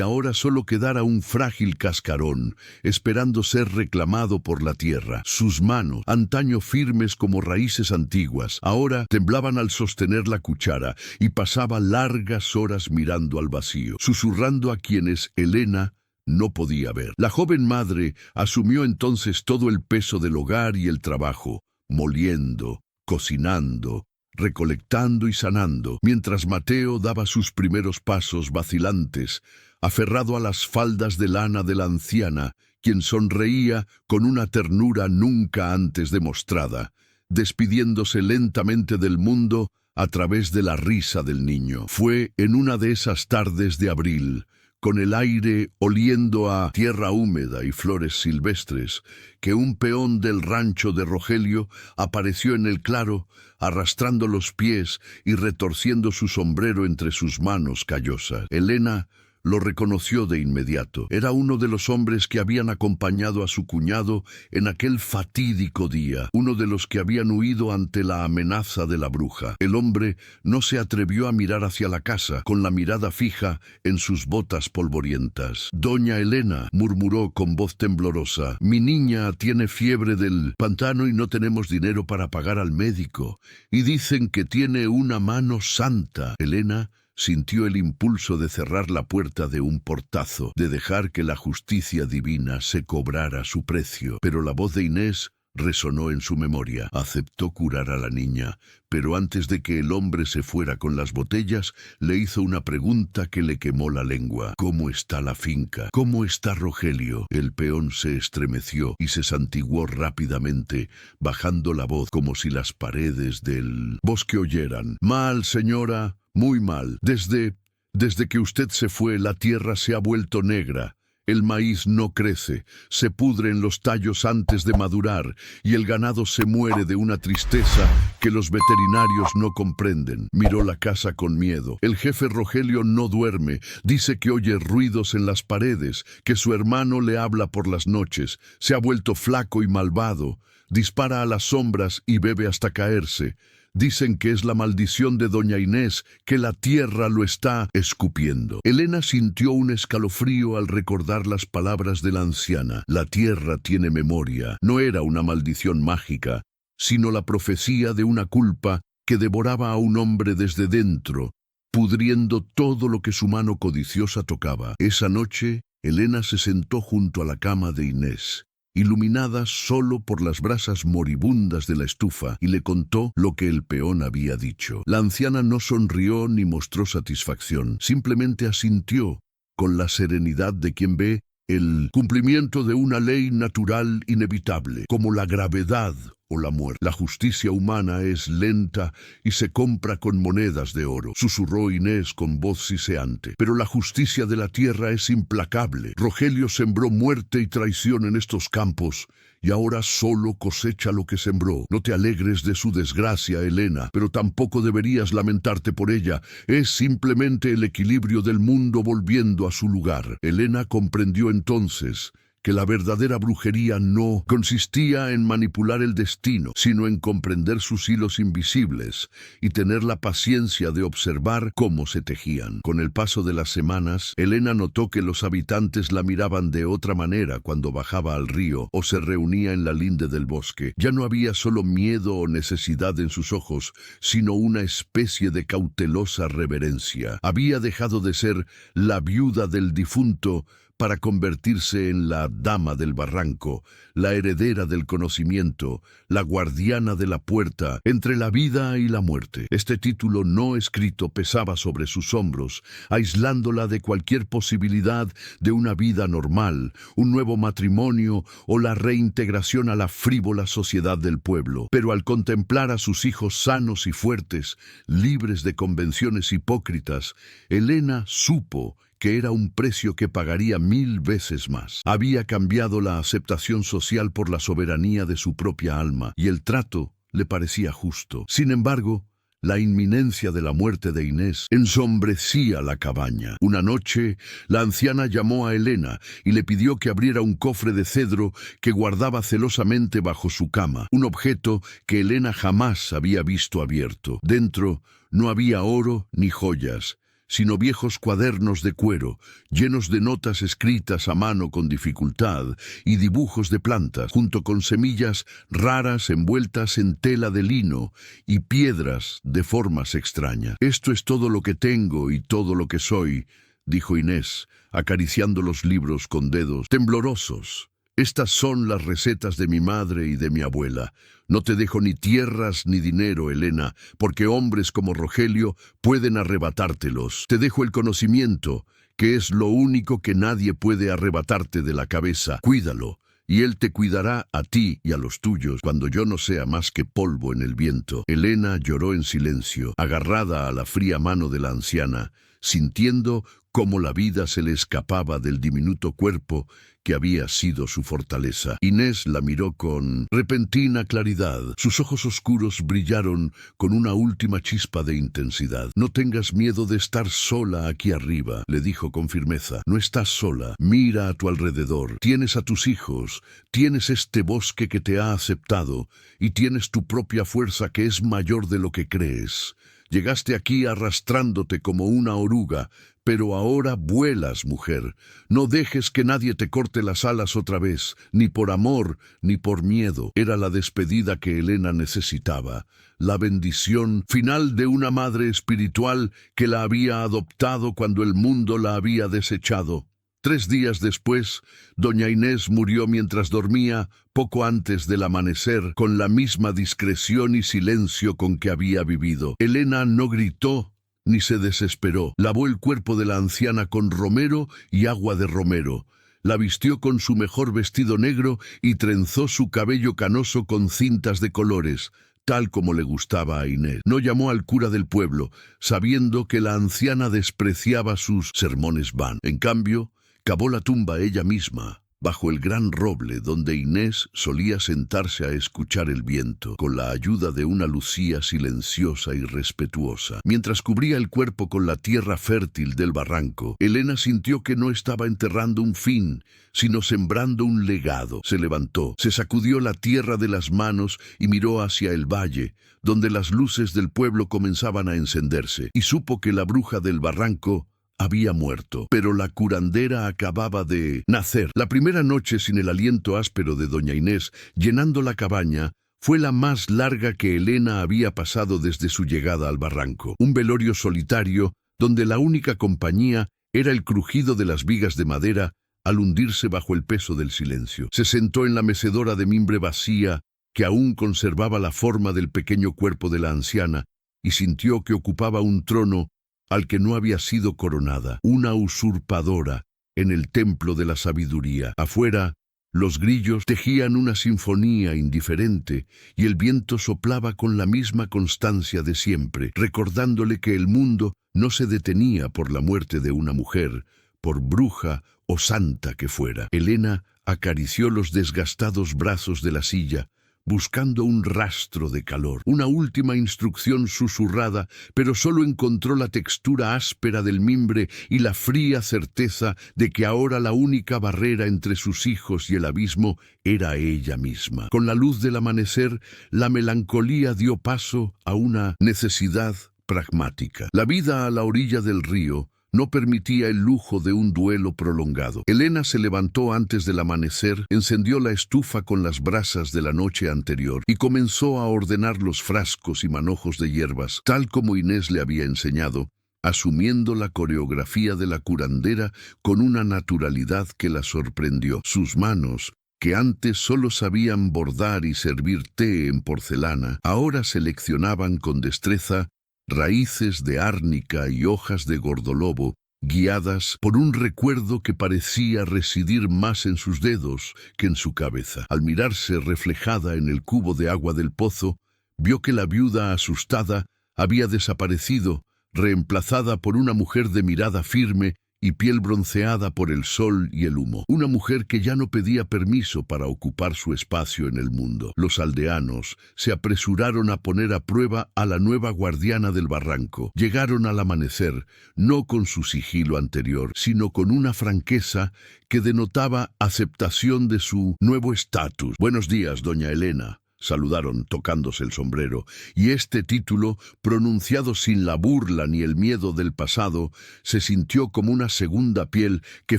S1: ahora solo quedara un frágil cascarón, esperando ser reclamado por la tierra. Sus manos, antaño firmes como raíces antiguas, ahora temblaban al sostener la cuchara y pasaba largas horas mirando al vacío, susurrando a quienes Elena no podía ver. La joven madre asumió entonces todo el peso del hogar y el trabajo, moliendo, cocinando, recolectando y sanando, mientras Mateo daba sus primeros pasos vacilantes, aferrado a las faldas de lana de la anciana, quien sonreía con una ternura nunca antes demostrada, despidiéndose lentamente del mundo a través de la risa del niño. Fue en una de esas tardes de abril, con el aire oliendo a tierra húmeda y flores silvestres, que un peón del rancho de Rogelio apareció en el claro, arrastrando los pies y retorciendo su sombrero entre sus manos callosas. Elena lo reconoció de inmediato. Era uno de los hombres que habían acompañado a su cuñado en aquel fatídico día, uno de los que habían huido ante la amenaza de la bruja. El hombre no se atrevió a mirar hacia la casa, con la mirada fija en sus botas polvorientas. «Doña Elena», murmuró con voz temblorosa, «mi niña tiene fiebre del pantano y no tenemos dinero para pagar al médico. Y dicen que tiene una mano santa». Elena sintió el impulso de cerrar la puerta de un portazo, de dejar que la justicia divina se cobrara su precio. Pero la voz de Inés resonó en su memoria. Aceptó curar a la niña, pero antes de que el hombre se fuera con las botellas, le hizo una pregunta que le quemó la lengua. ¿Cómo está la finca? ¿Cómo está Rogelio? El peón se estremeció y se santiguó rápidamente, bajando la voz como si las paredes del bosque oyeran. Mal, señora, muy mal. Desde que usted se fue, la tierra se ha vuelto negra. El maíz no crece, se pudre en los tallos antes de madurar y el ganado se muere de una tristeza que los veterinarios no comprenden. Miró la casa con miedo. El jefe Rogelio no duerme, dice que oye ruidos en las paredes, que su hermano le habla por las noches, se ha vuelto flaco y malvado, dispara a las sombras y bebe hasta caerse. Dicen que es la maldición de doña Inés, que la tierra lo está escupiendo. Elena sintió un escalofrío al recordar las palabras de la anciana. La tierra tiene memoria. No era una maldición mágica, sino la profecía de una culpa que devoraba a un hombre desde dentro, pudriendo todo lo que su mano codiciosa tocaba. Esa noche, Elena se sentó junto a la cama de Inés, iluminada solo por las brasas moribundas de la estufa, y le contó lo que el peón había dicho. La anciana no sonrió ni mostró satisfacción, simplemente asintió con la serenidad de quien ve el cumplimiento de una ley natural inevitable, como la gravedad o la muerte. La justicia humana es lenta y se compra con monedas de oro, susurró Inés con voz siseante. Pero la justicia de la tierra es implacable. Rogelio sembró muerte y traición en estos campos, y ahora solo cosecha lo que sembró. No te alegres de su desgracia, Elena, pero tampoco deberías lamentarte por ella. Es simplemente el equilibrio del mundo volviendo a su lugar. Elena comprendió entonces que la verdadera brujería no consistía en manipular el destino, sino en comprender sus hilos invisibles y tener la paciencia de observar cómo se tejían. Con el paso de las semanas, Elena notó que los habitantes la miraban de otra manera cuando bajaba al río o se reunía en la linde del bosque. Ya no había solo miedo o necesidad en sus ojos, sino una especie de cautelosa reverencia. Había dejado de ser la viuda del difunto para convertirse en la dama del barranco, la heredera del conocimiento, la guardiana de la puerta entre la vida y la muerte. Este título no escrito pesaba sobre sus hombros, aislándola de cualquier posibilidad de una vida normal, un nuevo matrimonio o la reintegración a la frívola sociedad del pueblo. Pero al contemplar a sus hijos sanos y fuertes, libres de convenciones hipócritas, Elena supo que era un precio que pagaría 1000 veces más. Había cambiado la aceptación social por la soberanía de su propia alma, y el trato le parecía justo. Sin embargo, la inminencia de la muerte de Inés ensombrecía la cabaña. Una noche, la anciana llamó a Elena y le pidió que abriera un cofre de cedro que guardaba celosamente bajo su cama, un objeto que Elena jamás había visto abierto. Dentro no había oro ni joyas, sino viejos cuadernos de cuero, llenos de notas escritas a mano con dificultad y dibujos de plantas, junto con semillas raras envueltas en tela de lino y piedras de formas extrañas. «Esto es todo lo que tengo y todo lo que soy», dijo Inés, acariciando los libros con dedos temblorosos. «Estas son las recetas de mi madre y de mi abuela. No te dejo ni tierras ni dinero, Elena, porque hombres como Rogelio pueden arrebatártelos. Te dejo el conocimiento, que es lo único que nadie puede arrebatarte de la cabeza. Cuídalo, y él te cuidará a ti y a los tuyos cuando yo no sea más que polvo en el viento». Elena lloró en silencio, agarrada a la fría mano de la anciana, sintiendo cómo la vida se le escapaba del diminuto cuerpo que había sido su fortaleza. Inés la miró con repentina claridad. Sus ojos oscuros brillaron con una última chispa de intensidad. «No tengas miedo de estar sola aquí arriba», le dijo con firmeza. «No estás sola. Mira a tu alrededor. Tienes a tus hijos, tienes este bosque que te ha aceptado, y tienes tu propia fuerza que es mayor de lo que crees. Llegaste aquí arrastrándote como una oruga, pero ahora vuelas, mujer. No dejes que nadie te corte las alas otra vez, ni por amor, ni por miedo». Era la despedida que Elena necesitaba, la bendición final de una madre espiritual que la había adoptado cuando el mundo la había desechado. 3 días después, doña Inés murió mientras dormía, poco antes del amanecer, con la misma discreción y silencio con que había vivido. Elena no gritó ni se desesperó. Lavó el cuerpo de la anciana con romero y agua de romero. La vistió con su mejor vestido negro y trenzó su cabello canoso con cintas de colores, tal como le gustaba a Inés. No llamó al cura del pueblo, sabiendo que la anciana despreciaba sus sermones vanos. En cambio, cavó la tumba ella misma, bajo el gran roble donde Inés solía sentarse a escuchar el viento, con la ayuda de una Lucía silenciosa y respetuosa. Mientras cubría el cuerpo con la tierra fértil del barranco, Elena sintió que no estaba enterrando un fin, sino sembrando un legado. Se levantó, se sacudió la tierra de las manos y miró hacia el valle, donde las luces del pueblo comenzaban a encenderse, y supo que la bruja del barranco había muerto, pero la curandera acababa de nacer. La primera noche sin el aliento áspero de doña Inés, llenando la cabaña, fue la más larga que Elena había pasado desde su llegada al barranco. Un velorio solitario, donde la única compañía era el crujido de las vigas de madera al hundirse bajo el peso del silencio. Se sentó en la mecedora de mimbre vacía, que aún conservaba la forma del pequeño cuerpo de la anciana, y sintió que ocupaba un trono al que no había sido coronada, una usurpadora en el templo de la sabiduría. Afuera, los grillos tejían una sinfonía indiferente y el viento soplaba con la misma constancia de siempre, recordándole que el mundo no se detenía por la muerte de una mujer, por bruja o santa que fuera. Elena acarició los desgastados brazos de la silla, buscando un rastro de calor. Una última instrucción susurrada, pero solo encontró la textura áspera del mimbre y la fría certeza de que ahora la única barrera entre sus hijos y el abismo era ella misma. Con la luz del amanecer, la melancolía dio paso a una necesidad pragmática. La vida a la orilla del río no permitía el lujo de un duelo prolongado. Elena se levantó antes del amanecer, encendió la estufa con las brasas de la noche anterior y comenzó a ordenar los frascos y manojos de hierbas, tal como Inés le había enseñado, asumiendo la coreografía de la curandera con una naturalidad que la sorprendió. Sus manos, que antes solo sabían bordar y servir té en porcelana, ahora seleccionaban con destreza raíces de árnica y hojas de gordolobo, guiadas por un recuerdo que parecía residir más en sus dedos que en su cabeza. Al mirarse reflejada en el cubo de agua del pozo, vio que la viuda asustada había desaparecido, reemplazada por una mujer de mirada firme y piel bronceada por el sol y el humo. Una mujer que ya no pedía permiso para ocupar su espacio en el mundo. Los aldeanos se apresuraron a poner a prueba a la nueva guardiana del barranco. Llegaron al amanecer, no con su sigilo anterior, sino con una franqueza que denotaba aceptación de su nuevo estatus. «Buenos días, doña Elena», saludaron tocándose el sombrero, y este título, pronunciado sin la burla ni el miedo del pasado, se sintió como una segunda piel que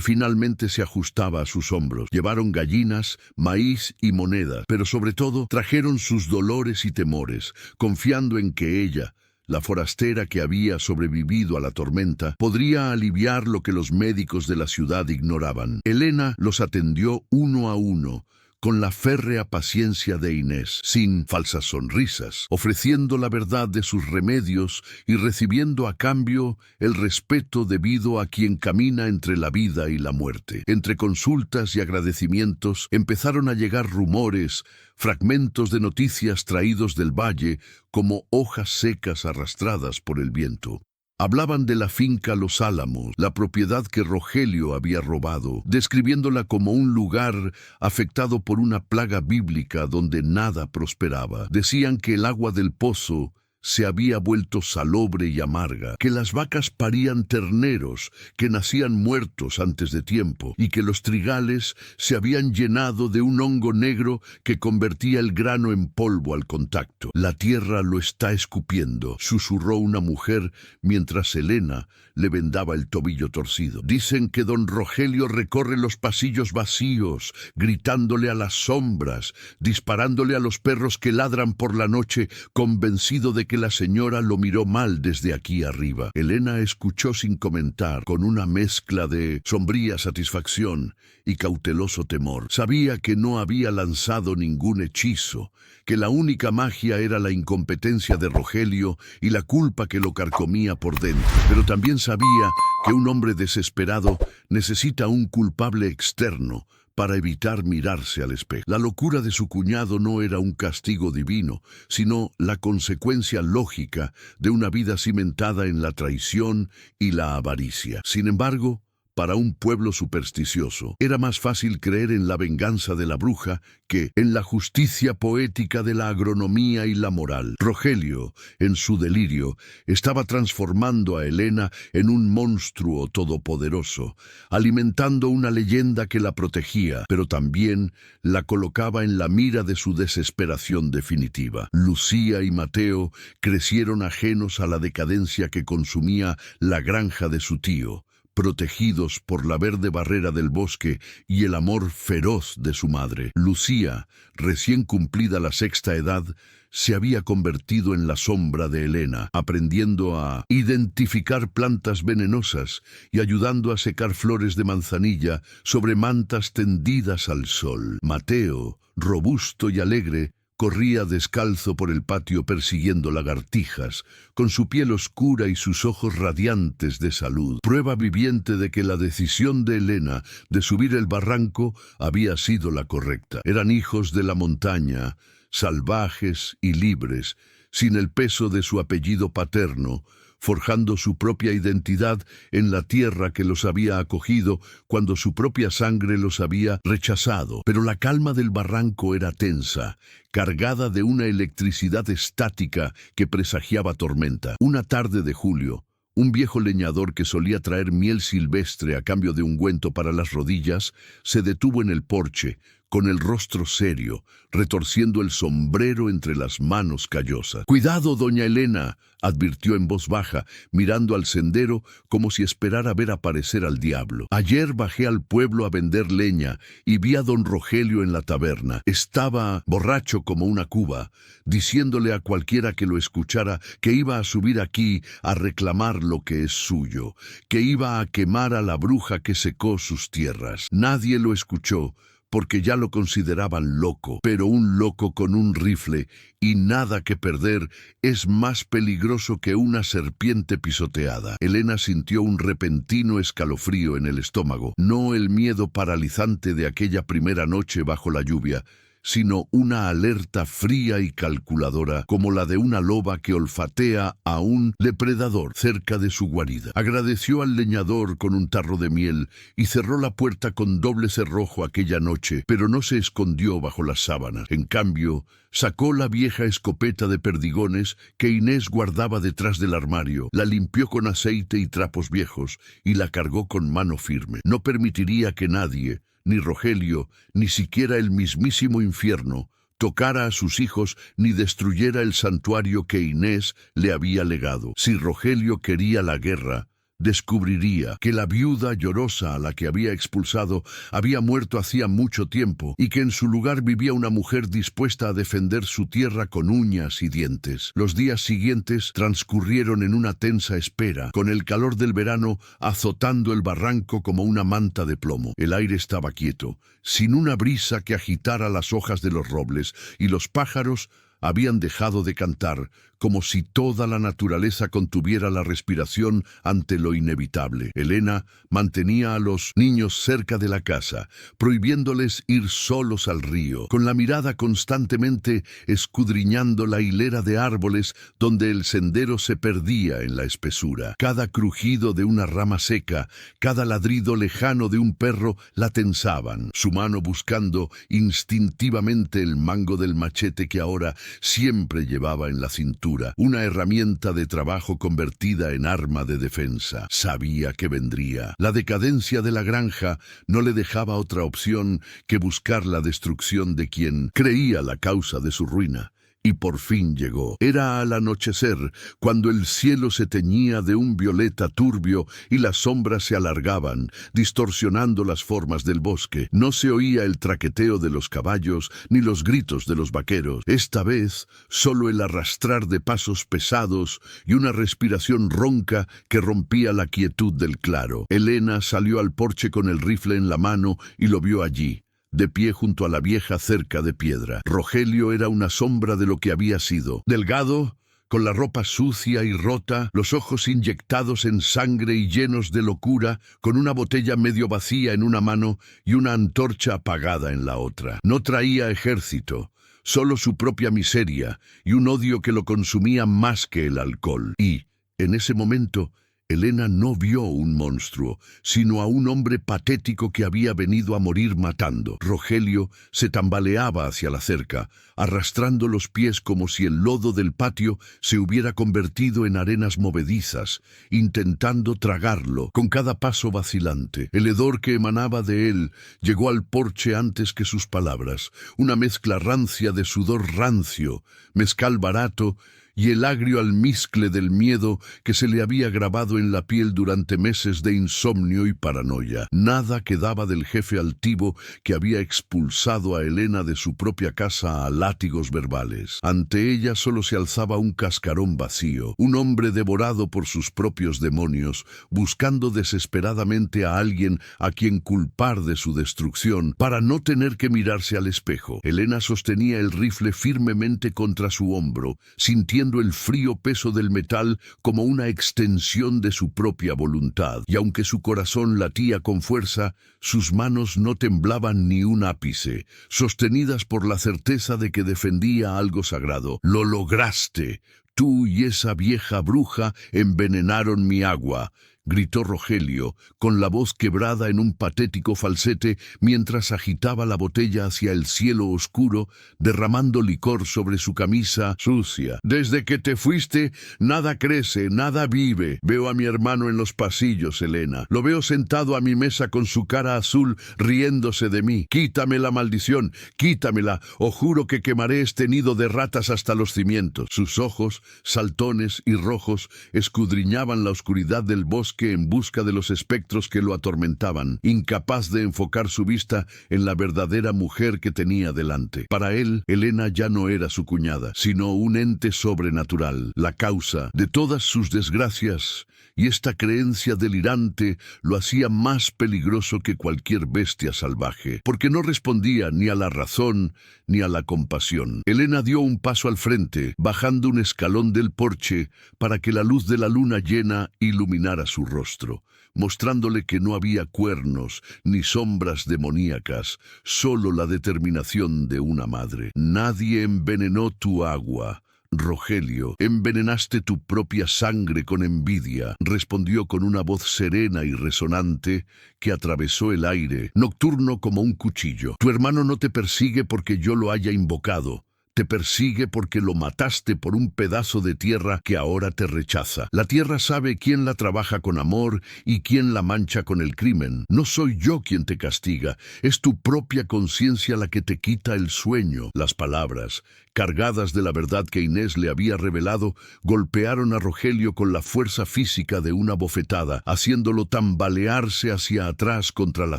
S1: finalmente se ajustaba a sus hombros. Llevaron gallinas, maíz y monedas, pero sobre todo trajeron sus dolores y temores, confiando en que ella, la forastera que había sobrevivido a la tormenta, podría aliviar lo que los médicos de la ciudad ignoraban. Elena los atendió uno a uno, con la férrea paciencia de Inés, sin falsas sonrisas, ofreciendo la verdad de sus remedios y recibiendo a cambio el respeto debido a quien camina entre la vida y la muerte. Entre consultas y agradecimientos empezaron a llegar rumores, fragmentos de noticias traídos del valle como hojas secas arrastradas por el viento. Hablaban de la finca Los Álamos, la propiedad que Rogelio había robado, describiéndola como un lugar afectado por una plaga bíblica donde nada prosperaba. Decían que el agua del pozo se había vuelto salobre y amarga, que las vacas parían terneros que nacían muertos antes de tiempo, y que los trigales se habían llenado de un hongo negro que convertía el grano en polvo al contacto. «La tierra lo está escupiendo», susurró una mujer mientras Elena le vendaba el tobillo torcido. «Dicen que don Rogelio recorre los pasillos vacíos, gritándole a las sombras, disparándole a los perros que ladran por la noche, convencido de que que la señora lo miró mal desde aquí arriba. Elena escuchó sin comentar, con una mezcla de sombría satisfacción y cauteloso temor. Sabía que no había lanzado ningún hechizo, que la única magia era la incompetencia de Rogelio y la culpa que lo carcomía por dentro. Pero también sabía que un hombre desesperado necesita un culpable externo para evitar mirarse al espejo. La locura de su cuñado no era un castigo divino, sino la consecuencia lógica de una vida cimentada en la traición y la avaricia. Sin embargo, para un pueblo supersticioso, era más fácil creer en la venganza de la bruja que en la justicia poética de la agronomía y la moral. Rogelio, en su delirio, estaba transformando a Elena en un monstruo todopoderoso, alimentando una leyenda que la protegía, pero también la colocaba en la mira de su desesperación definitiva. Lucía y Mateo crecieron ajenos a la decadencia que consumía la granja de su tío, protegidos por la verde barrera del bosque y el amor feroz de su madre. Lucía, recién cumplida la 6ª edad, se había convertido en la sombra de Elena, aprendiendo a identificar plantas venenosas y ayudando a secar flores de manzanilla sobre mantas tendidas al sol. Mateo, robusto y alegre, corría descalzo por el patio persiguiendo lagartijas, con su piel oscura y sus ojos radiantes de salud, prueba viviente de que la decisión de Elena de subir el barranco había sido la correcta. Eran hijos de la montaña, salvajes y libres, sin el peso de su apellido paterno, forjando su propia identidad en la tierra que los había acogido cuando su propia sangre los había rechazado. Pero la calma del barranco era tensa, cargada de una electricidad estática que presagiaba tormenta. Una tarde de julio, un viejo leñador que solía traer miel silvestre a cambio de ungüento para las rodillas, se detuvo en el porche, con el rostro serio, retorciendo el sombrero entre las manos callosas. «Cuidado, doña Elena», advirtió en voz baja, mirando al sendero como si esperara ver aparecer al diablo. «Ayer bajé al pueblo a vender leña y vi a don Rogelio en la taberna. Estaba borracho como una cuba, diciéndole a cualquiera que lo escuchara que iba a subir aquí a reclamar lo que es suyo, que iba a quemar a la bruja que secó sus tierras. Nadie lo escuchó, porque ya lo consideraban loco, pero un loco con un rifle y nada que perder es más peligroso que una serpiente pisoteada. Elena sintió un repentino escalofrío en el estómago, no el miedo paralizante de aquella primera noche bajo la lluvia, sino una alerta fría y calculadora como la de una loba que olfatea a un depredador cerca de su guarida. Agradeció al leñador con un tarro de miel y cerró la puerta con doble cerrojo aquella noche, pero no se escondió bajo las sábanas. En cambio, sacó la vieja escopeta de perdigones que Inés guardaba detrás del armario, la limpió con aceite y trapos viejos y la cargó con mano firme. No permitiría que nadie, ni Rogelio, ni siquiera el mismísimo infierno, tocara a sus hijos ni destruyera el santuario que Inés le había legado. Si Rogelio quería la guerra, descubriría que la viuda llorosa a la que había expulsado había muerto hacía mucho tiempo y que en su lugar vivía una mujer dispuesta a defender su tierra con uñas y dientes. Los días siguientes transcurrieron en una tensa espera, con el calor del verano azotando el barranco como una manta de plomo. El aire estaba quieto, sin una brisa que agitara las hojas de los robles, y los pájaros habían dejado de cantar, como si toda la naturaleza contuviera la respiración ante lo inevitable. Elena mantenía a los niños cerca de la casa, prohibiéndoles ir solos al río, con la mirada constantemente escudriñando la hilera de árboles donde el sendero se perdía en la espesura. Cada crujido de una rama seca, cada ladrido lejano de un perro la tensaban, su mano buscando instintivamente el mango del machete que ahora siempre llevaba en la cintura, una herramienta de trabajo convertida en arma de defensa. Sabía que vendría. La decadencia de la granja no le dejaba otra opción que buscar la destrucción de quien creía la causa de su ruina, Y por fin llegó. Era al anochecer, cuando el cielo se teñía de un violeta turbio y las sombras se alargaban, distorsionando las formas del bosque. No se oía el traqueteo de los caballos ni los gritos de los vaqueros. Esta vez, solo el arrastrar de pasos pesados y una respiración ronca que rompía la quietud del claro. Elena salió al porche con el rifle en la mano y lo vio allí, de pie junto a la vieja cerca de piedra. Rogelio era una sombra de lo que había sido. Delgado, con la ropa sucia y rota, los ojos inyectados en sangre y llenos de locura, con una botella medio vacía en una mano y una antorcha apagada en la otra. No traía ejército, solo su propia miseria y un odio que lo consumía más que el alcohol. Y, en ese momento, Elena no vio un monstruo, sino a un hombre patético que había venido a morir matando. Rogelio se tambaleaba hacia la cerca, arrastrando los pies como si el lodo del patio se hubiera convertido en arenas movedizas, intentando tragarlo con cada paso vacilante. El hedor que emanaba de él llegó al porche antes que sus palabras, una mezcla rancia de sudor rancio, mezcal barato y el agrio almizcle del miedo que se le había grabado en la piel durante meses de insomnio y paranoia. Nada quedaba del jefe altivo que había expulsado a Elena de su propia casa a látigos verbales. Ante ella solo se alzaba un cascarón vacío, un hombre devorado por sus propios demonios, buscando desesperadamente a alguien a quien culpar de su destrucción para no tener que mirarse al espejo. Elena sostenía el rifle firmemente contra su hombro, sintiendo el frío peso del metal como una extensión de su propia voluntad, y aunque su corazón latía con fuerza, sus manos no temblaban ni un ápice, sostenidas por la certeza de que defendía algo sagrado. «Lo lograste. Tú y esa vieja bruja envenenaron mi agua», gritó Rogelio, con la voz quebrada en un patético falsete mientras agitaba la botella hacia el cielo oscuro, derramando licor sobre su camisa sucia. «Desde que te fuiste, nada crece, nada vive. Veo a mi hermano en los pasillos, Elena. Lo veo sentado a mi mesa con su cara azul, riéndose de mí. Quítame la maldición, quítamela, o juro que quemaré este nido de ratas hasta los cimientos». Sus ojos, saltones y rojos, escudriñaban la oscuridad del bosque en busca de los espectros que lo atormentaban, incapaz de enfocar su vista en la verdadera mujer que tenía delante. Para él, Elena ya no era su cuñada, sino un ente sobrenatural, la causa de todas sus desgracias, y esta creencia delirante lo hacía más peligroso que cualquier bestia salvaje, porque no respondía ni a la razón ni a la compasión. Elena dio un paso al frente, bajando un escalón del porche para que la luz de la luna llena iluminara su rostro, mostrándole que no había cuernos ni sombras demoníacas, solo la determinación de una madre. «Nadie envenenó tu agua, Rogelio, envenenaste tu propia sangre con envidia», respondió con una voz serena y resonante que atravesó el aire, nocturno como un cuchillo. «Tu hermano no te persigue porque yo lo haya invocado. Te persigue porque lo mataste por un pedazo de tierra que ahora te rechaza. La tierra sabe quién la trabaja con amor y quién la mancha con el crimen. No soy yo quien te castiga, es tu propia conciencia la que te quita el sueño». Las palabras, cargadas de la verdad que Inés le había revelado, golpearon a Rogelio con la fuerza física de una bofetada, haciéndolo tambalearse hacia atrás contra la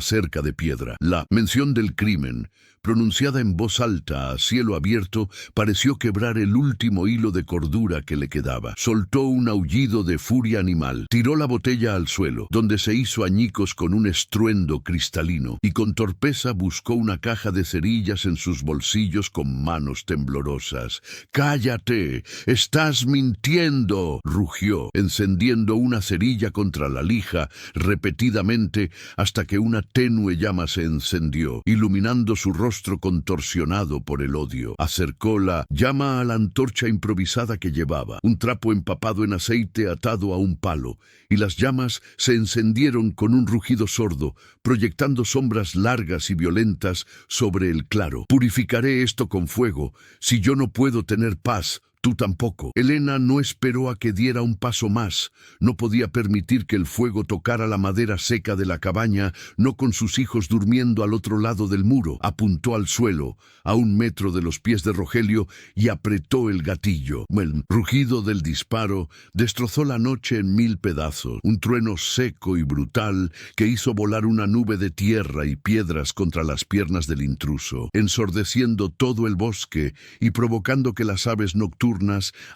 S1: cerca de piedra. La mención del crimen, pronunciada en voz alta a cielo abierto, pareció quebrar el último hilo de cordura que le quedaba. Soltó un aullido de furia animal, tiró la botella al suelo, donde se hizo añicos con un estruendo cristalino, y con torpeza buscó una caja de cerillas en sus bolsillos con manos temblorosas. «¡Cállate! ¡Estás mintiendo!», rugió, encendiendo una cerilla contra la lija repetidamente hasta que una tenue llama se encendió, iluminando su rostro contorsionado por el odio. Acercó la llama a la antorcha improvisada que llevaba, un trapo empapado en aceite atado a un palo, y las llamas se encendieron con un rugido sordo, proyectando sombras largas y violentas sobre el claro. «Purificaré esto con fuego. Si yo no puedo tener paz, Tú tampoco. Elena no esperó a que diera un paso más. No podía permitir que el fuego tocara la madera seca de la cabaña, no con sus hijos durmiendo al otro lado del muro. Apuntó al suelo, a 1 metro de los pies de Rogelio, y apretó el gatillo. El rugido del disparo destrozó la noche en 1000 pedazos. Un trueno seco y brutal que hizo volar una nube de tierra y piedras contra las piernas del intruso, ensordeciendo todo el bosque y provocando que las aves nocturnas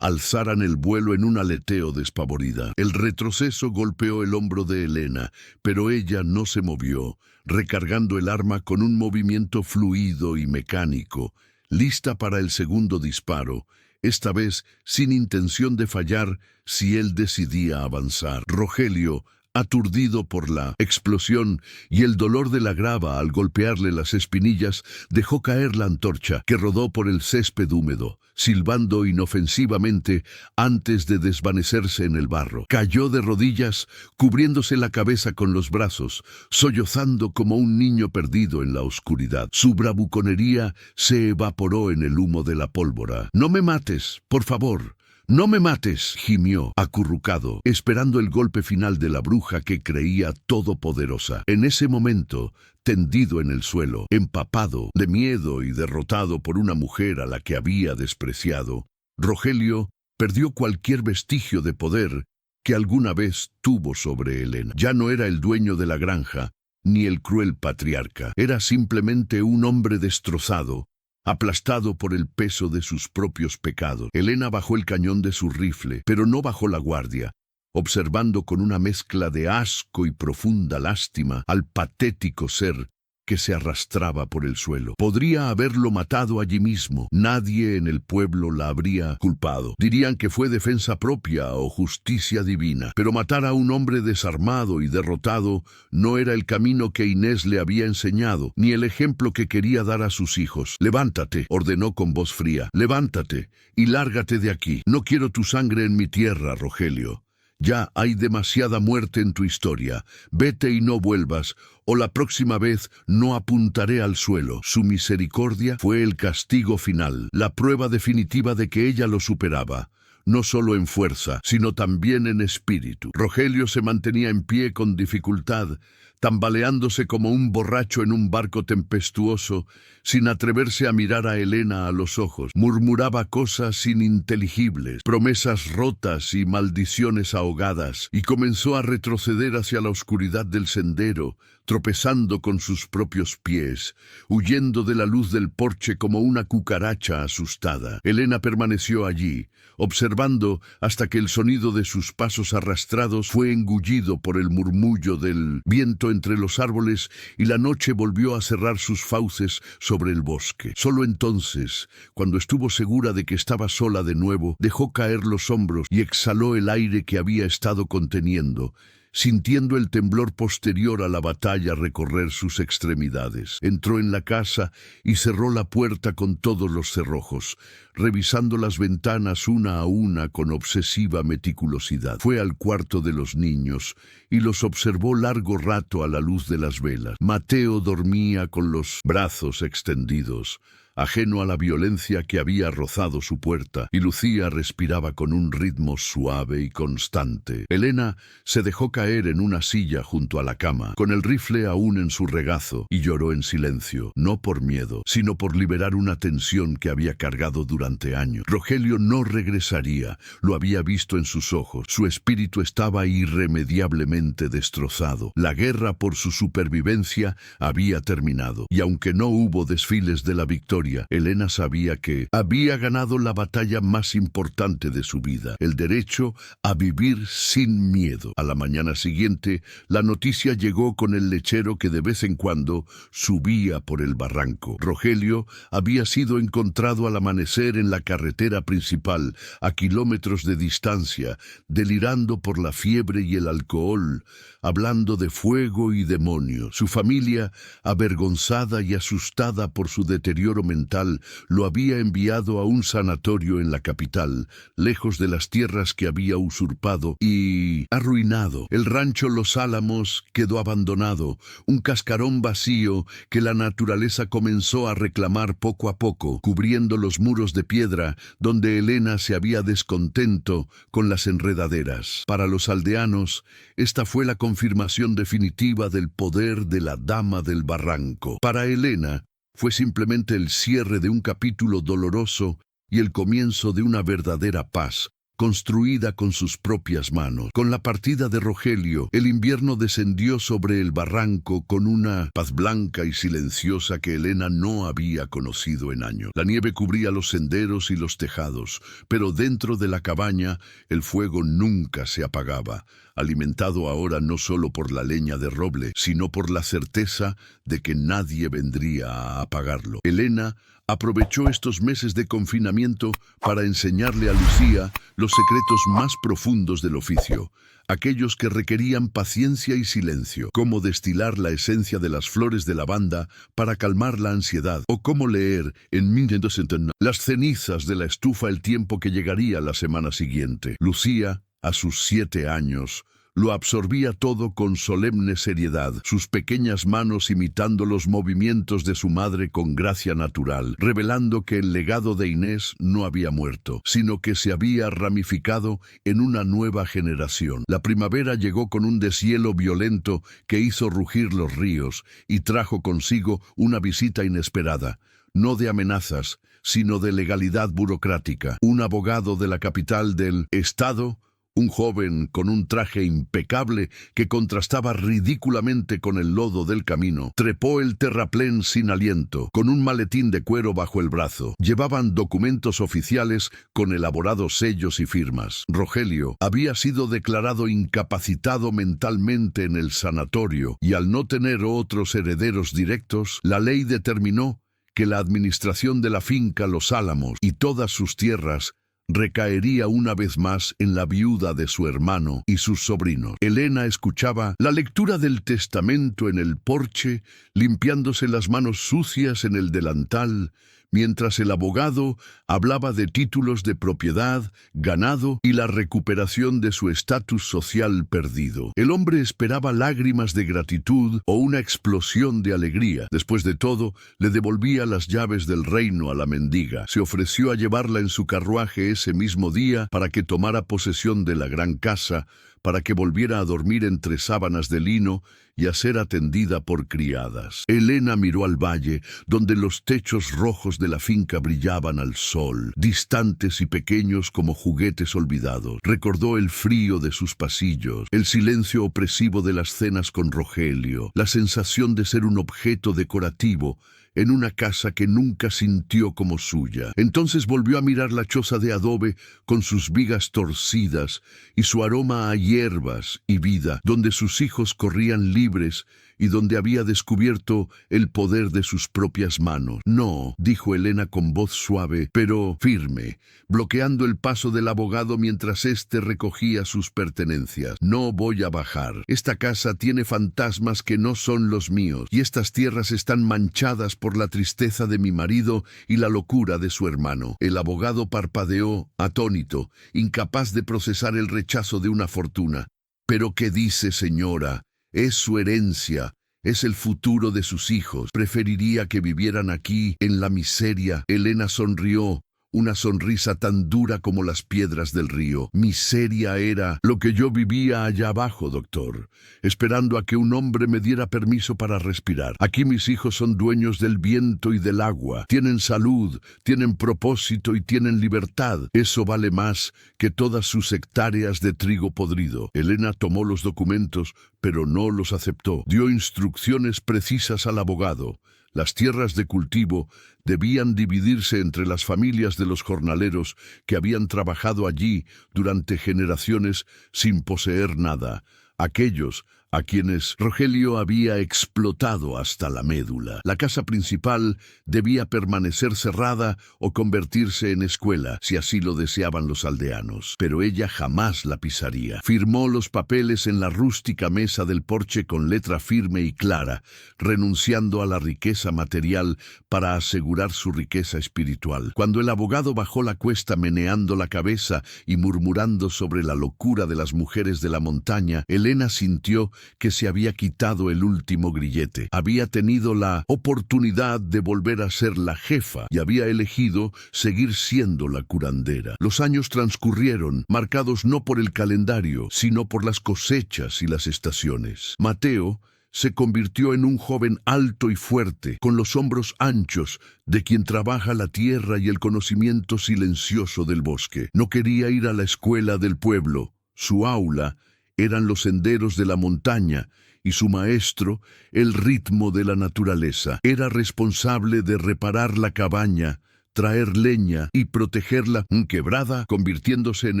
S1: alzaran el vuelo en un aleteo despavorida. El retroceso golpeó el hombro de Elena, pero ella no se movió, recargando el arma con un movimiento fluido y mecánico, lista para el segundo disparo, esta vez sin intención de fallar si él decidía avanzar. Rogelio, aturdido por la explosión y el dolor de la grava al golpearle las espinillas, dejó caer la antorcha, que rodó por el césped húmedo, silbando inofensivamente antes de desvanecerse en el barro. Cayó de rodillas, cubriéndose la cabeza con los brazos, sollozando como un niño perdido en la oscuridad. Su bravuconería se evaporó en el humo de la pólvora. «No me mates, por favor. «No me mates», gimió, acurrucado, esperando el golpe final de la bruja que creía todopoderosa. En ese momento, tendido en el suelo, empapado de miedo y derrotado por una mujer a la que había despreciado, Rogelio perdió cualquier vestigio de poder que alguna vez tuvo sobre Elena. Ya no era el dueño de la granja, ni el cruel patriarca. Era simplemente un hombre destrozado, aplastado por el peso de sus propios pecados. Elena bajó el cañón de su rifle, pero no bajó la guardia, observando con una mezcla de asco y profunda lástima al patético ser que se arrastraba por el suelo. Podría haberlo matado allí mismo. Nadie en el pueblo la habría culpado. Dirían que fue defensa propia o justicia divina. Pero matar a un hombre desarmado y derrotado no era el camino que Inés le había enseñado, ni el ejemplo que quería dar a sus hijos. «Levántate», ordenó con voz fría. «Levántate y lárgate de aquí. No quiero tu sangre en mi tierra, Rogelio. Ya hay demasiada muerte en tu historia. Vete y no vuelvas, o la próxima vez no apuntaré al suelo». Su misericordia fue el castigo final, la prueba definitiva de que ella lo superaba, no solo en fuerza, sino también en espíritu. Rogelio se mantenía en pie con dificultad, tambaleándose como un borracho en un barco tempestuoso, sin atreverse a mirar a Elena a los ojos. Murmuraba cosas ininteligibles, promesas rotas y maldiciones ahogadas, y comenzó a retroceder hacia la oscuridad del sendero, tropezando con sus propios pies, huyendo de la luz del porche como una cucaracha asustada. Elena permaneció allí, observando hasta que el sonido de sus pasos arrastrados fue engullido por el murmullo del viento entre los árboles y la noche volvió a cerrar sus fauces sobre el bosque. Solo entonces, cuando estuvo segura de que estaba sola de nuevo, dejó caer los hombros y exhaló el aire que había estado conteniendo, sintiendo el temblor posterior a la batalla recorrer sus extremidades. Entró en la casa y cerró la puerta con todos los cerrojos, revisando las ventanas una a una con obsesiva meticulosidad. Fue al cuarto de los niños y los observó largo rato a la luz de las velas. Mateo dormía con los brazos extendidos, ajeno a la violencia que había rozado su puerta, y Lucía respiraba con un ritmo suave y constante. Elena se dejó caer en una silla junto a la cama, con el rifle aún en su regazo, y lloró en silencio, no por miedo, sino por liberar una tensión que había cargado durante años. Rogelio no regresaría, lo había visto en sus ojos. Su espíritu estaba irremediablemente destrozado. La guerra por su supervivencia había terminado, y aunque no hubo desfiles de la victoria, Elena sabía que había ganado la batalla más importante de su vida, el derecho a vivir sin miedo. A la mañana siguiente, la noticia llegó con el lechero que de vez en cuando subía por el barranco. Rogelio había sido encontrado al amanecer en la carretera principal, a kilómetros de distancia, delirando por la fiebre y el alcohol, hablando de fuego y demonios. Su familia, avergonzada y asustada por su deterioro mental, mental lo había enviado a un sanatorio en la capital, lejos de las tierras que había usurpado y arruinado. El rancho Los Álamos quedó abandonado, un cascarón vacío que la naturaleza comenzó a reclamar poco a poco, cubriendo los muros de piedra donde Elena se había descontento con las enredaderas. Para los aldeanos, esta fue la confirmación definitiva del poder de la Dama del Barranco. Para Elena, fue simplemente el cierre de un capítulo doloroso y el comienzo de una verdadera paz, construida con sus propias manos. Con la partida de Rogelio, el invierno descendió sobre el barranco con una paz blanca y silenciosa que Elena no había conocido en años. La nieve cubría los senderos y los tejados, pero dentro de la cabaña el fuego nunca se apagaba, alimentado ahora no solo por la leña de roble, sino por la certeza de que nadie vendría a apagarlo. Elena aprovechó estos meses de confinamiento para enseñarle a Lucía los secretos más profundos del oficio, aquellos que requerían paciencia y silencio, cómo destilar la esencia de las flores de lavanda para calmar la ansiedad, o cómo leer en 1970 las cenizas de la estufa el tiempo que llegaría la semana siguiente. Lucía, a sus 7 años, lo absorbía todo con solemne seriedad, sus pequeñas manos imitando los movimientos de su madre con gracia natural, revelando que el legado de Inés no había muerto, sino que se había ramificado en una nueva generación. La primavera llegó con un deshielo violento que hizo rugir los ríos y trajo consigo una visita inesperada, no de amenazas, sino de legalidad burocrática. Un abogado de la capital del estado, un joven con un traje impecable que contrastaba ridículamente con el lodo del camino, trepó el terraplén sin aliento, con un maletín de cuero bajo el brazo. Llevaban documentos oficiales con elaborados sellos y firmas. Rogelio había sido declarado incapacitado mentalmente en el sanatorio y al no tener otros herederos directos, la ley determinó que la administración de la finca Los Álamos y todas sus tierras recaería una vez más en la viuda de su hermano y sus sobrinos. Elena escuchaba la lectura del testamento en el porche, limpiándose las manos sucias en el delantal, mientras el abogado hablaba de títulos de propiedad, ganado y la recuperación de su estatus social perdido. El hombre esperaba lágrimas de gratitud o una explosión de alegría. Después de todo, le devolvía las llaves del reino a la mendiga. Se ofreció a llevarla en su carruaje ese mismo día para que tomara posesión de la gran casa, para que volviera a dormir entre sábanas de lino y a ser atendida por criadas. Elena miró al valle, donde los techos rojos de la finca brillaban al sol, distantes y pequeños como juguetes olvidados. Recordó el frío de sus pasillos, el silencio opresivo de las cenas con Rogelio, la sensación de ser un objeto decorativo en una casa que nunca sintió como suya. Entonces volvió a mirar la choza de adobe con sus vigas torcidas y su aroma a hierbas y vida, donde sus hijos corrían libres y donde había descubierto el poder de sus propias manos. No, dijo Elena con voz suave, pero firme, bloqueando el paso del abogado mientras éste recogía sus pertenencias. No voy a bajar. Esta casa tiene fantasmas que no son los míos, y estas tierras están manchadas por la tristeza de mi marido y la locura de su hermano. El abogado parpadeó, atónito, incapaz de procesar el rechazo de una fortuna. ¿Pero qué dice, señora? Es su herencia, es el futuro de sus hijos. Preferiría que vivieran aquí, en la miseria. Elena sonrió, una sonrisa tan dura como las piedras del río. Miseria era lo que yo vivía allá abajo, doctor, esperando a que un hombre me diera permiso para respirar. Aquí mis hijos son dueños del viento y del agua. Tienen salud, tienen propósito y tienen libertad. Eso vale más que todas sus hectáreas de trigo podrido. Elena tomó los documentos, pero no los aceptó. Dio instrucciones precisas al abogado. Las tierras de cultivo debían dividirse entre las familias de los jornaleros que habían trabajado allí durante generaciones sin poseer nada, aquellos a quienes Rogelio había explotado hasta la médula. La casa principal debía permanecer cerrada o convertirse en escuela, si así lo deseaban los aldeanos. Pero ella jamás la pisaría. Firmó los papeles en la rústica mesa del porche con letra firme y clara, renunciando a la riqueza material para asegurar su riqueza espiritual. Cuando el abogado bajó la cuesta meneando la cabeza y murmurando sobre la locura de las mujeres de la montaña, Elena sintió que se había quitado el último grillete. Había tenido la oportunidad de volver a ser la jefa y había elegido seguir siendo la curandera. Los años transcurrieron, marcados no por el calendario, sino por las cosechas y las estaciones. Mateo se convirtió en un joven alto y fuerte, con los hombros anchos, de quien trabaja la tierra y el conocimiento silencioso del bosque. No quería ir a la escuela del pueblo. Su aula eran los senderos de la montaña y su maestro, el ritmo de la naturaleza. Era responsable de reparar la cabaña, traer leña y protegerla quebrada, convirtiéndose en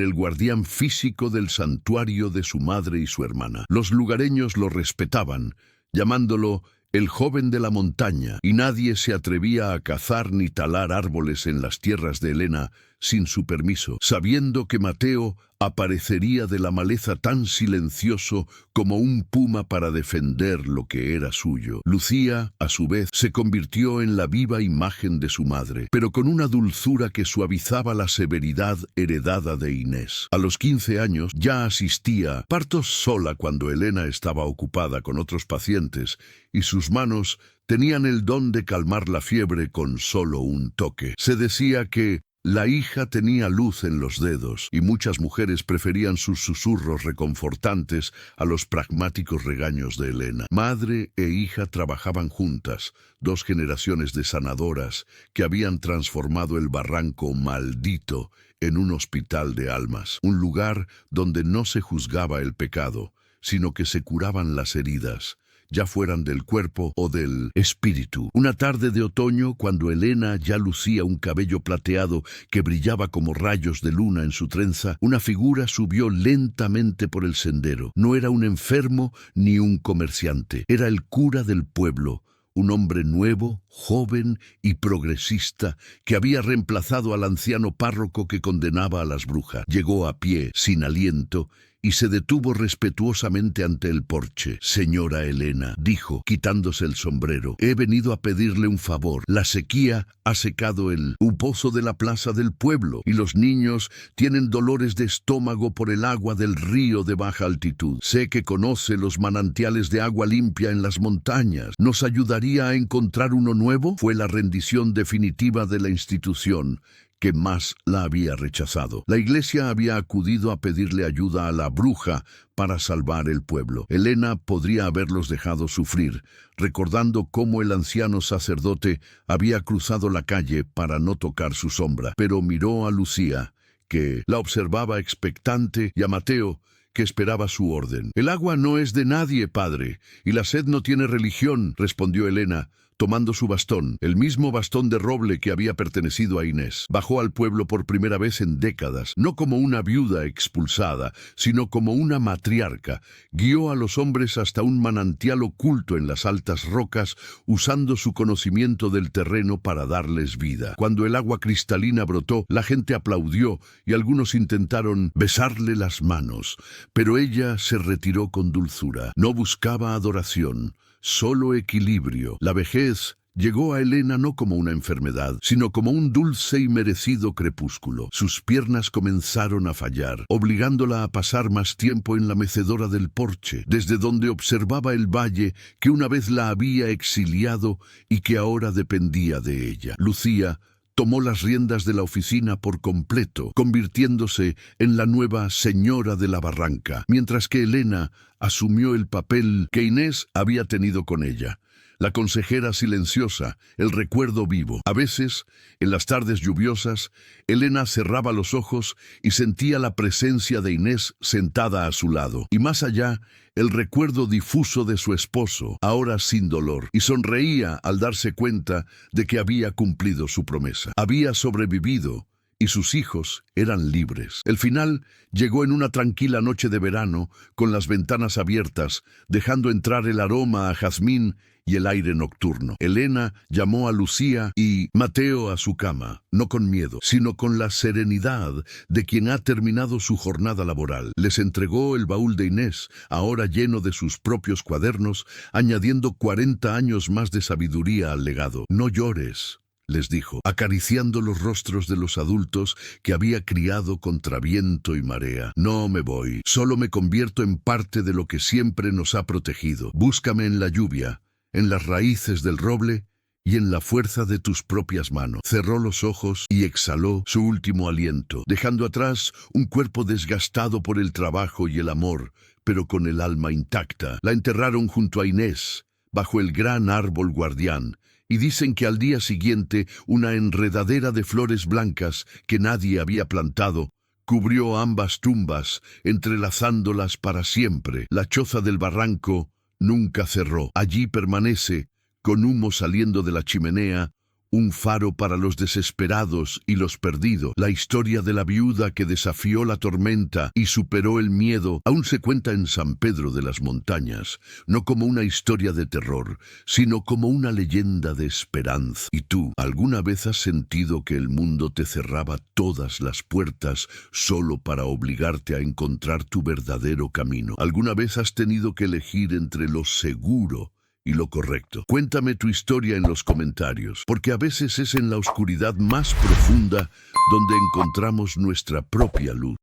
S1: el guardián físico del santuario de su madre y su hermana. Los lugareños lo respetaban, llamándolo el joven de la montaña, y nadie se atrevía a cazar ni talar árboles en las tierras de Elena sin su permiso, sabiendo que Mateo aparecería de la maleza tan silencioso como un puma para defender lo que era suyo. Lucía, a su vez, se convirtió en la viva imagen de su madre, pero con una dulzura que suavizaba la severidad heredada de Inés. A los 15 años ya asistía a partos sola cuando Elena estaba ocupada con otros pacientes y sus manos tenían el don de calmar la fiebre con solo un toque. Se decía que la hija tenía luz en los dedos y muchas mujeres preferían sus susurros reconfortantes a los pragmáticos regaños de Elena. Madre e hija trabajaban juntas, 2 generaciones de sanadoras que habían transformado el barranco maldito en un hospital de almas, un lugar donde no se juzgaba el pecado, sino que se curaban las heridas, ya fueran del cuerpo o del espíritu. Una tarde de otoño, cuando Elena ya lucía un cabello plateado que brillaba como rayos de luna en su trenza, una figura subió lentamente por el sendero. No era un enfermo ni un comerciante, era el cura del pueblo, un hombre nuevo, joven y progresista que había reemplazado al anciano párroco que condenaba a las brujas. Llegó a pie, sin aliento, y se detuvo respetuosamente ante el porche. «Señora Elena», dijo, quitándose el sombrero, «he venido a pedirle un favor. La sequía ha secado el pozo de la plaza del pueblo y los niños tienen dolores de estómago por el agua del río de baja altitud. Sé que conoce los manantiales de agua limpia en las montañas. ¿Nos ayudaría a encontrar uno nuevo?» Fue la rendición definitiva de la institución que más la había rechazado. La iglesia había acudido a pedirle ayuda a la bruja para salvar el pueblo. Elena podría haberlos dejado sufrir, recordando cómo el anciano sacerdote había cruzado la calle para no tocar su sombra, pero miró a Lucía, que la observaba expectante, y a Mateo, que esperaba su orden. «El agua no es de nadie, padre, y la sed no tiene religión», respondió Elena, tomando su bastón, el mismo bastón de roble que había pertenecido a Inés. Bajó al pueblo por primera vez en décadas, no como una viuda expulsada, sino como una matriarca. Guió a los hombres hasta un manantial oculto en las altas rocas, usando su conocimiento del terreno para darles vida. Cuando el agua cristalina brotó, la gente aplaudió y algunos intentaron besarle las manos, pero ella se retiró con dulzura. No buscaba adoración, solo equilibrio. La vejez llegó a Elena no como una enfermedad, sino como un dulce y merecido crepúsculo. Sus piernas comenzaron a fallar, obligándola a pasar más tiempo en la mecedora del porche, desde donde observaba el valle que una vez la había exiliado y que ahora dependía de ella. Lucía tomó las riendas de la oficina por completo, convirtiéndose en la nueva señora de la barranca, mientras que Elena asumió el papel que Inés había tenido con ella. La consejera silenciosa, el recuerdo vivo. A veces, en las tardes lluviosas, Elena cerraba los ojos y sentía la presencia de Inés sentada a su lado. Y más allá, el recuerdo difuso de su esposo, ahora sin dolor, y sonreía al darse cuenta de que había cumplido su promesa. Había sobrevivido y sus hijos eran libres. El final llegó en una tranquila noche de verano, con las ventanas abiertas, dejando entrar el aroma a jazmín y el aire nocturno. Elena llamó a Lucía y Mateo a su cama, no con miedo, sino con la serenidad de quien ha terminado su jornada laboral. Les entregó el baúl de Inés, ahora lleno de sus propios cuadernos, añadiendo 40 años más de sabiduría al legado. No llores, les dijo, acariciando los rostros de los adultos que había criado contra viento y marea. No me voy, solo me convierto en parte de lo que siempre nos ha protegido. Búscame en la lluvia, en las raíces del roble y en la fuerza de tus propias manos. Cerró los ojos y exhaló su último aliento, dejando atrás un cuerpo desgastado por el trabajo y el amor, pero con el alma intacta. La enterraron junto a Inés, bajo el gran árbol guardián, y dicen que al día siguiente una enredadera de flores blancas que nadie había plantado cubrió ambas tumbas, entrelazándolas para siempre. La choza del barranco nunca cerró. Allí permanece, con humo saliendo de la chimenea, un faro para los desesperados y los perdidos. La historia de la viuda que desafió la tormenta y superó el miedo aún se cuenta en San Pedro de las Montañas, no como una historia de terror, sino como una leyenda de esperanza. ¿Y tú, alguna vez has sentido que el mundo te cerraba todas las puertas solo para obligarte a encontrar tu verdadero camino? ¿Alguna vez has tenido que elegir entre lo seguro y lo correcto? Cuéntame tu historia en los comentarios, porque a veces es en la oscuridad más profunda donde encontramos nuestra propia luz.